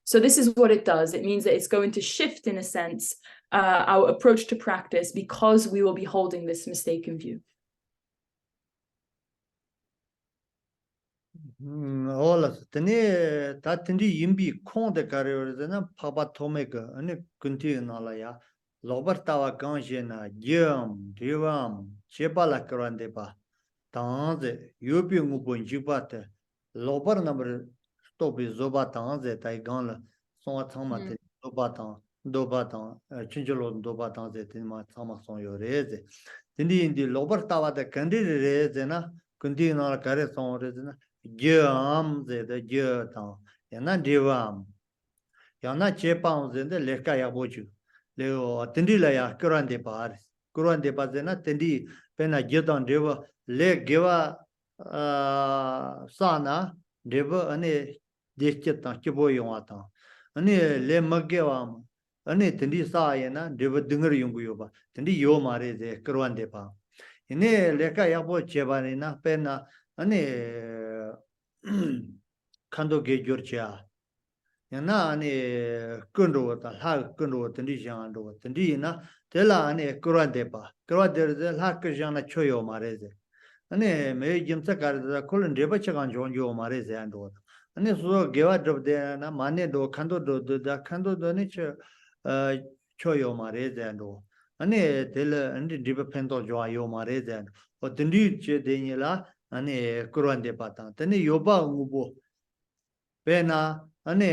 So this is what it does. It means that it's going to shift, in a sense, our approach to practice because we will be holding this mistaken view. Hola, tene ta tendi yimbi kong de kare na papa tome ka ane kunti na la ya lobar tawa kanje na yam divam cheba la krande ba tanze yobi ngubo njiba te lobar number stobi zoba tanze tai gan la son tama te doba tang chinjolo doba tanze te ma tama son yo reze tendi indi lobar tawa de kandi reze na kunti na la kare son reze na Gyam the Gyatang, Yana Divam, Yana Chepang the Leka Yabochu, Leo Tindilaya, Kuran de Paris, Kuran de Pazena, Tindi, Pena Gyatan Deva, Le Giva Sana, Deva, Ane Dechetan, Chiboyata, Ane Le Magevam, Ane Tindi Sayana, Deva Dinger Yunguba, Tindi Yomare, the Kuran de Pa. Ine Leka Yabo Chevanina, Pena. 아니 칸도 게겨치야 야나 아니 근로다 하 근로 든디샹도 든디나 텔라 아니 그란데바 그란데르 하크장나 초요 마레제 아니 매 짐사 가르다 콜은 데바차간 존조 마레제 안도 아니 소 게와 드베나 마네도 칸도도 다 칸도도니 초요 마레제 안도 아니 텔 안디 디베 펜도 조아요 마레제 어 든디 제데니라 아니 그런데 봤다. 근데 요바 우보 베나 아니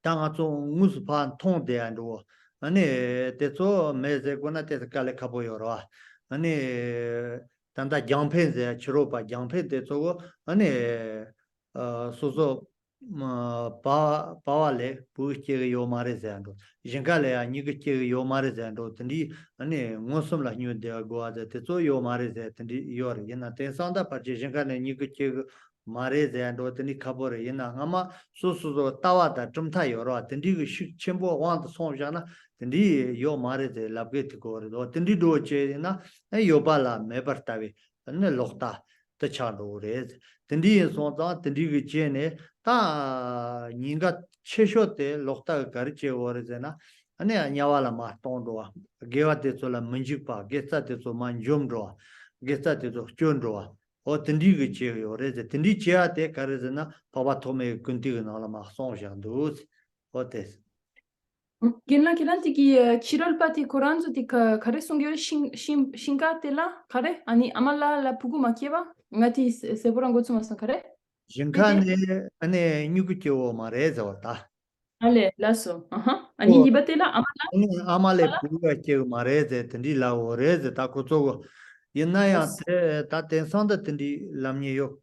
당아종 무스판 통대안도 아니 대소 메제고나 대스칼레 카보요로 아니 단다 장펜제 치로바 장펜 대소고 아니 소소 바와레 부치게 요마레잔도 징갈레야 니게 요마레잔도 든디 아니 모섬라 뉴데 고아데 테소 요마레제 든디 요르 예나 테산다 파지 징갈레 니게 마레잔도 든디 카보레 예나 아마 소소소 따와다 좀타 요로 든디 그 쳔보 왕도 송잖아 든디 요마레제 라베트 고르도 든디 도체나 요발라 메버타비 네 록타 tachando tendi sonza tendi gene ta ninga chesho te lokta garche orezena ane anyawala ma tondo gewa te sola manjipa gesta te so manjomro gesta te so chondro o tendi ge oreze tendi chia te karezena papa tome kunti na la ma sonjando o tes Genla kilanti ki chirolpati koranzo ti kare songyore shinkate la kare ani amala la pugu makieva ngati sevoran gotsumasan kare jinkane ane nyukutyo mareza wata ale laso ani hibatela amala amale puga che mareze tendi la oreze ta kutsogo yenaya te ta tensanda tendi lamnye yo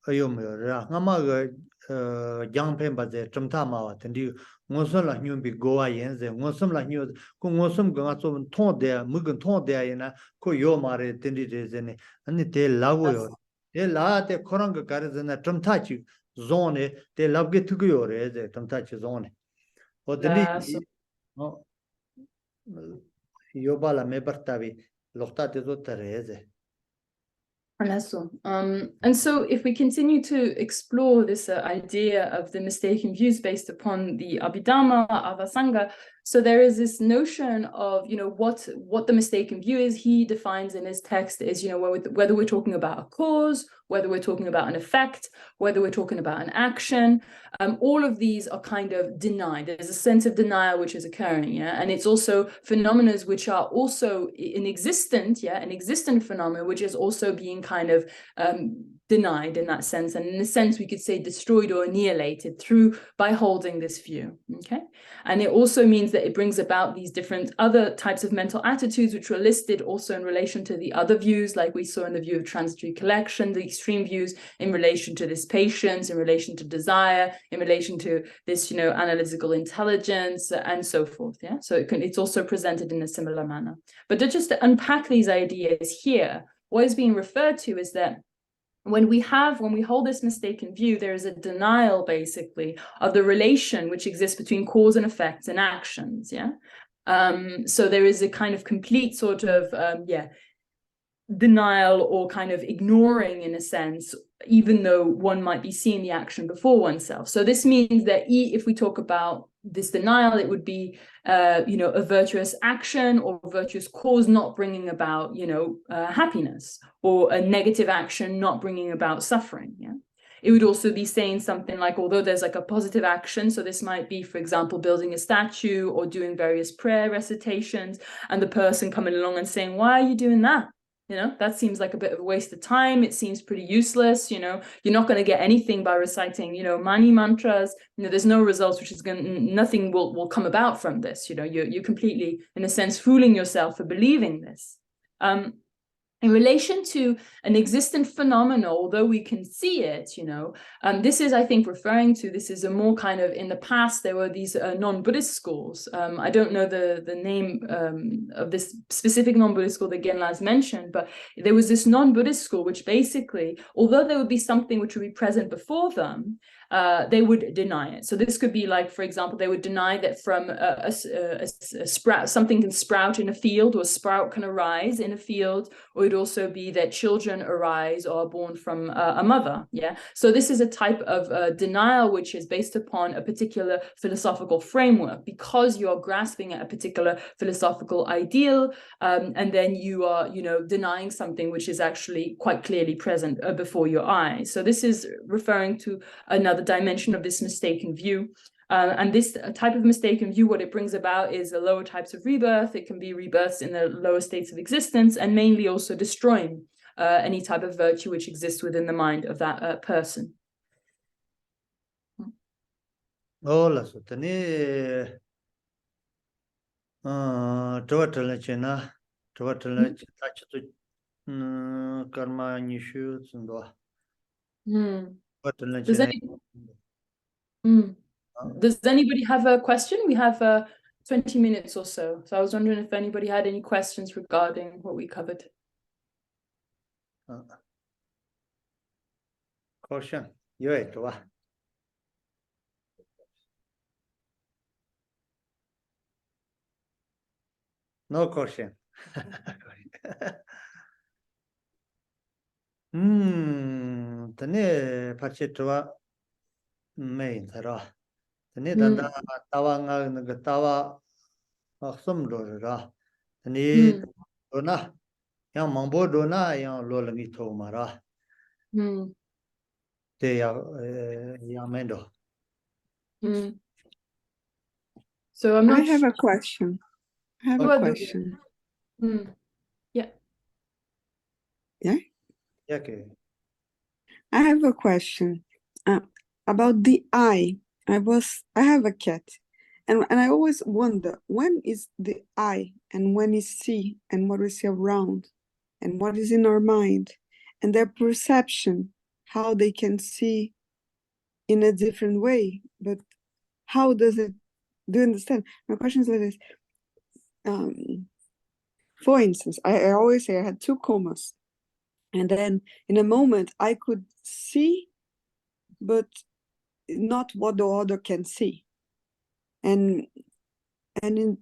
ayom ra ngama ga jangpen baze chumta ma tendi ngosam la nyumbi goa yenze ngosam la nyu ko ngosam ga so thon de mugun thon de yana ko yo mare tendi de zene ani te lago yo te la te korang ga garzena chumta chi zone te labge tugu yo re ze chumta chi zone o tendi no yo bala me bartavi lokta te zo tereze. And so if we continue to explore this idea of the mistaken views based upon the Abhidhamma, Avasanga, so there is this notion of, what the mistaken view is. He defines in his text is, whether we're talking about a cause, whether we're talking about an effect, whether we're talking about an action, all of these are kind of denied. There's a sense of denial which is occurring, and it's also phenomena which are also an existent phenomena which is also being kind of denied in that sense, and in a sense we could say destroyed or annihilated by holding this view. Okay, and it also means that it brings about these different other types of mental attitudes which were listed also in relation to the other views, like we saw in the view of transitory collection, the extreme views in relation to this patience, in relation to desire, in relation to this analytical intelligence, and so forth. So it's also presented in a similar manner. But just to unpack these ideas here, what is being referred to is that when we hold this mistaken view, there is a denial basically of the relation which exists between cause and effects and actions. Yeah. So there is a kind of complete sort of denial or kind of ignoring, in a sense, even though one might be seeing the action before oneself. So this means that if we talk about this denial, it would be a virtuous action or virtuous cause not bringing about happiness, or a negative action not bringing about suffering. Yeah. It would also be saying something like, although there's like a positive action, so this might be, for example, building a statue or doing various prayer recitations, and the person coming along and saying, why are you doing that? That seems like a bit of a waste of time. It seems pretty useless. You're not going to get anything by reciting, mani mantras. There's no results, nothing will come about from this. You're completely, in a sense, fooling yourself for believing this. In relation to an existent phenomenon, although we can see it, this is, I think, this is a more kind of, in the past, there were these non-Buddhist schools. I don't know the name of this specific non-Buddhist school that Genla's mentioned, but there was this non-Buddhist school, which basically, although there would be something which would be present before them, they would deny it. So this could be like, for example, they would deny that from a sprout, something can sprout in a field, or a sprout can arise in a field, or it'd also be that children arise or are born from a mother. Yeah. So this is a type of denial which is based upon a particular philosophical framework, because you are grasping at a particular philosophical ideal, and then you are, denying something which is actually quite clearly present before your eyes. So this is referring to another dimension of this mistaken view. And this type of mistaken view, what it brings about is the lower types of rebirth. It can be rebirths in the lower states of existence, and mainly also destroying any type of virtue which exists within the mind of that person. Lola, so tani karma nishu tsundwa. Does anybody have a question? We have 20 minutes or so. So I was wondering if anybody had any questions regarding what we covered. Question. No question. Tani pachitwa main thara. Tani danda tawa nga tawa aksum dora. Tani dona yang mambo dona yang lola mi to mara. Te yang mendo. So I'm not. I have a question. Yeah. Yeah? Yeah, okay. I have a question about the eye. I have a cat, and I always wonder, when is the eye and when is see, and what we see around, and what is in our mind, and their perception, how they can see in a different way. But how does it, do you understand? My question is like this. For instance, I always say I had 2 comas, and then in a moment I could see, but not what the other can see. And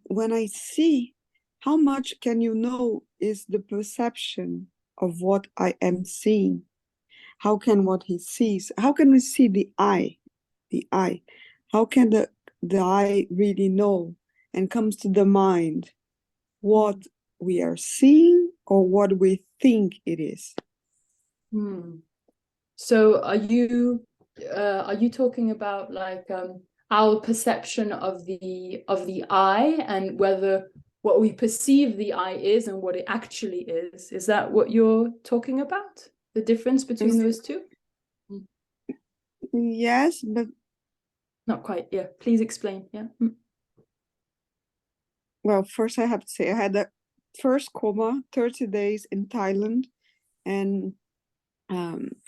when I see, how much can you know is the perception of what I am seeing? How can what he sees, how can we see the eye? How can the eye really know and comes to the mind what we are seeing or what we think it is? So are you talking about like our perception of the eye, and whether what we perceive the eye is and what it actually is? Is that what you're talking about? The difference between those two? Yes, but not quite. Yeah, please explain. Yeah. Well, first I have to say I had the first coma 30 days in Thailand, and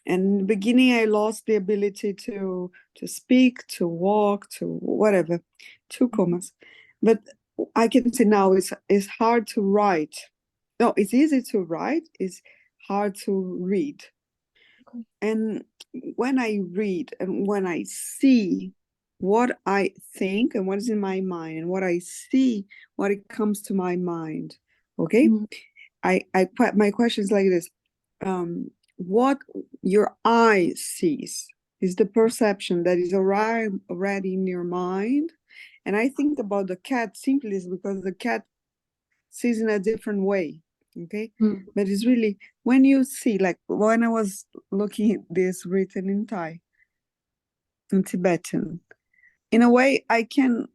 in the beginning I lost the ability to speak, to walk, to whatever, 2 comas. But I can say now it's hard to write. No, it's easy to write, it's hard to read. Okay. And when I read and when I see what I think and what is in my mind and what I see, what it comes to my mind, okay? My question is like this. What your eye sees is the perception that is already in your mind. And I think about the cat simply is because the cat sees in a different way, okay? But it's really, when you see, like when I was looking at this written in Thai, in Tibetan, in a way I can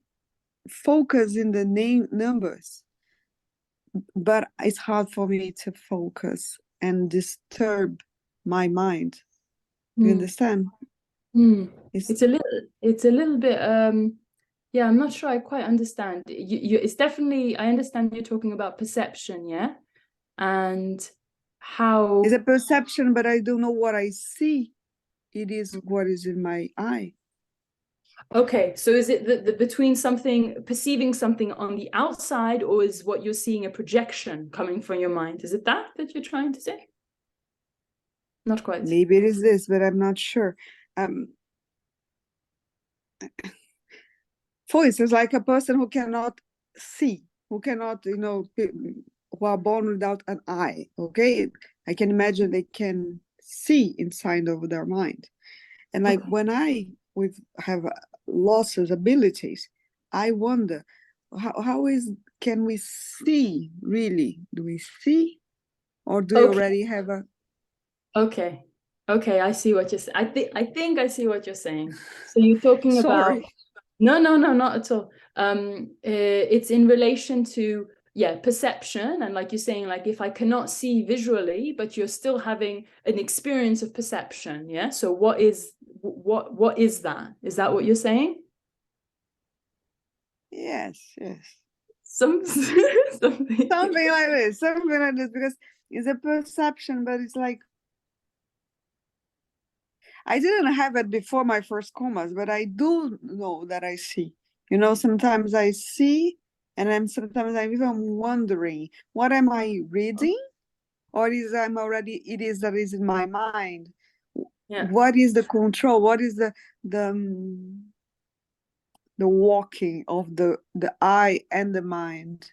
focus in the numbers, but it's hard for me to focus and disturb my mind. You understand? It's a little bit yeah, I'm not sure I quite understand. It's definitely, I understand you're talking about perception, yeah? And how it's a perception, but I don't know what I see. It is what is in my eye. Okay, so is it the between something, perceiving something on the outside, or is what you're seeing a projection coming from your mind? Is it that you're trying to say? Not quite. Maybe it is this, but I'm not sure. For instance, like a person who cannot see, who cannot, who are born without an eye, okay? I can imagine they can see inside of their mind. And like when we have losses, abilities, I wonder, can we see really? Do we see? Or do we already have a... Okay, I see what you're saying. I think I see what you're saying. So you're talking about... No, not at all. It's in relation to, perception. And like you're saying, like if I cannot see visually, but you're still having an experience of perception, yeah? So what is that? Is that what you're saying? Yes. Something like this, because it's a perception, but it's like, I didn't have it before my first comas, but I do know that I see. Sometimes I see, and sometimes I'm even wondering, what am I reading? Or it is that is in my mind? Yeah. What is the control? What is the walking of the eye and the mind?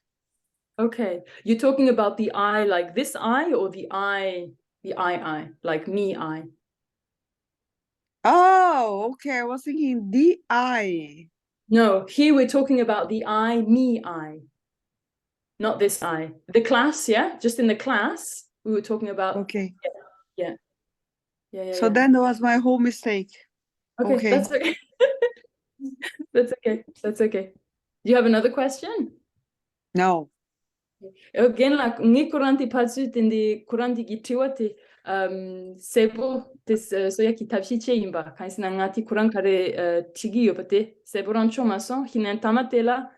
Okay, you're talking about the eye, like this eye, or the eye, like me eye? Oh, okay. I was thinking the eye. No, here we're talking about the I, me eye, not this eye. The class, yeah? Just in the class, we were talking about... Okay. Yeah. So then that was my whole mistake. Okay. That's okay. That's okay. Do you have another question? No. Again, like ngi kuranti patsu tindi kuranti ki tiwati sebo tis soya ki tapshi che imba kaisna ngati kurang kare tigi yopate sebo rancho maso hinen tamatela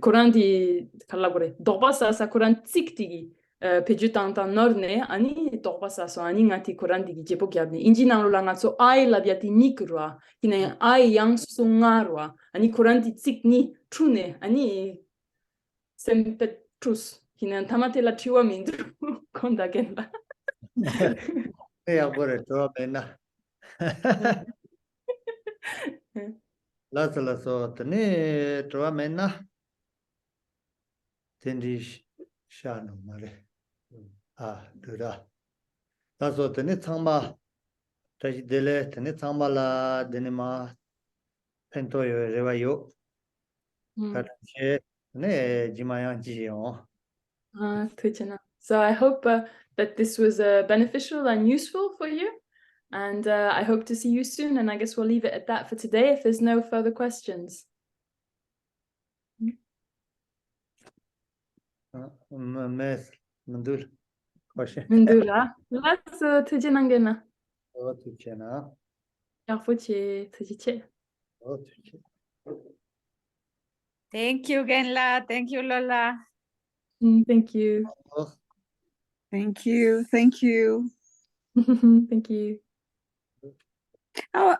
kuranti kalabore dobasa sa kurant tigi peju tantan norne ani dobasa so ani ngati kuranti ki jepo kyabni inji nang la ngatso ai la biati nikrua hinen ai yang sungarwa ani kuranti ni trune ani sempetrus hinen tamatela tiwa mindru kondagenla. Ya bore to bena. La so tene to mena. Tendi shano mare. Dura. La so tene tsamba. Taji dele tene tsamba la denema pento yo rewa yo. Karache ne jimayang ji yo. So I hope that this was beneficial and useful for you. And I hope to see you soon. And I guess we'll leave it at that for today if there's no further questions. Mes Mandul. Mandula. Let's tujinangena. Tuchena. Yafuchi tujiche. Thank you, Genla. Thank you, Lola. Thank you. Thank you. Thank you. Thank you. Oh.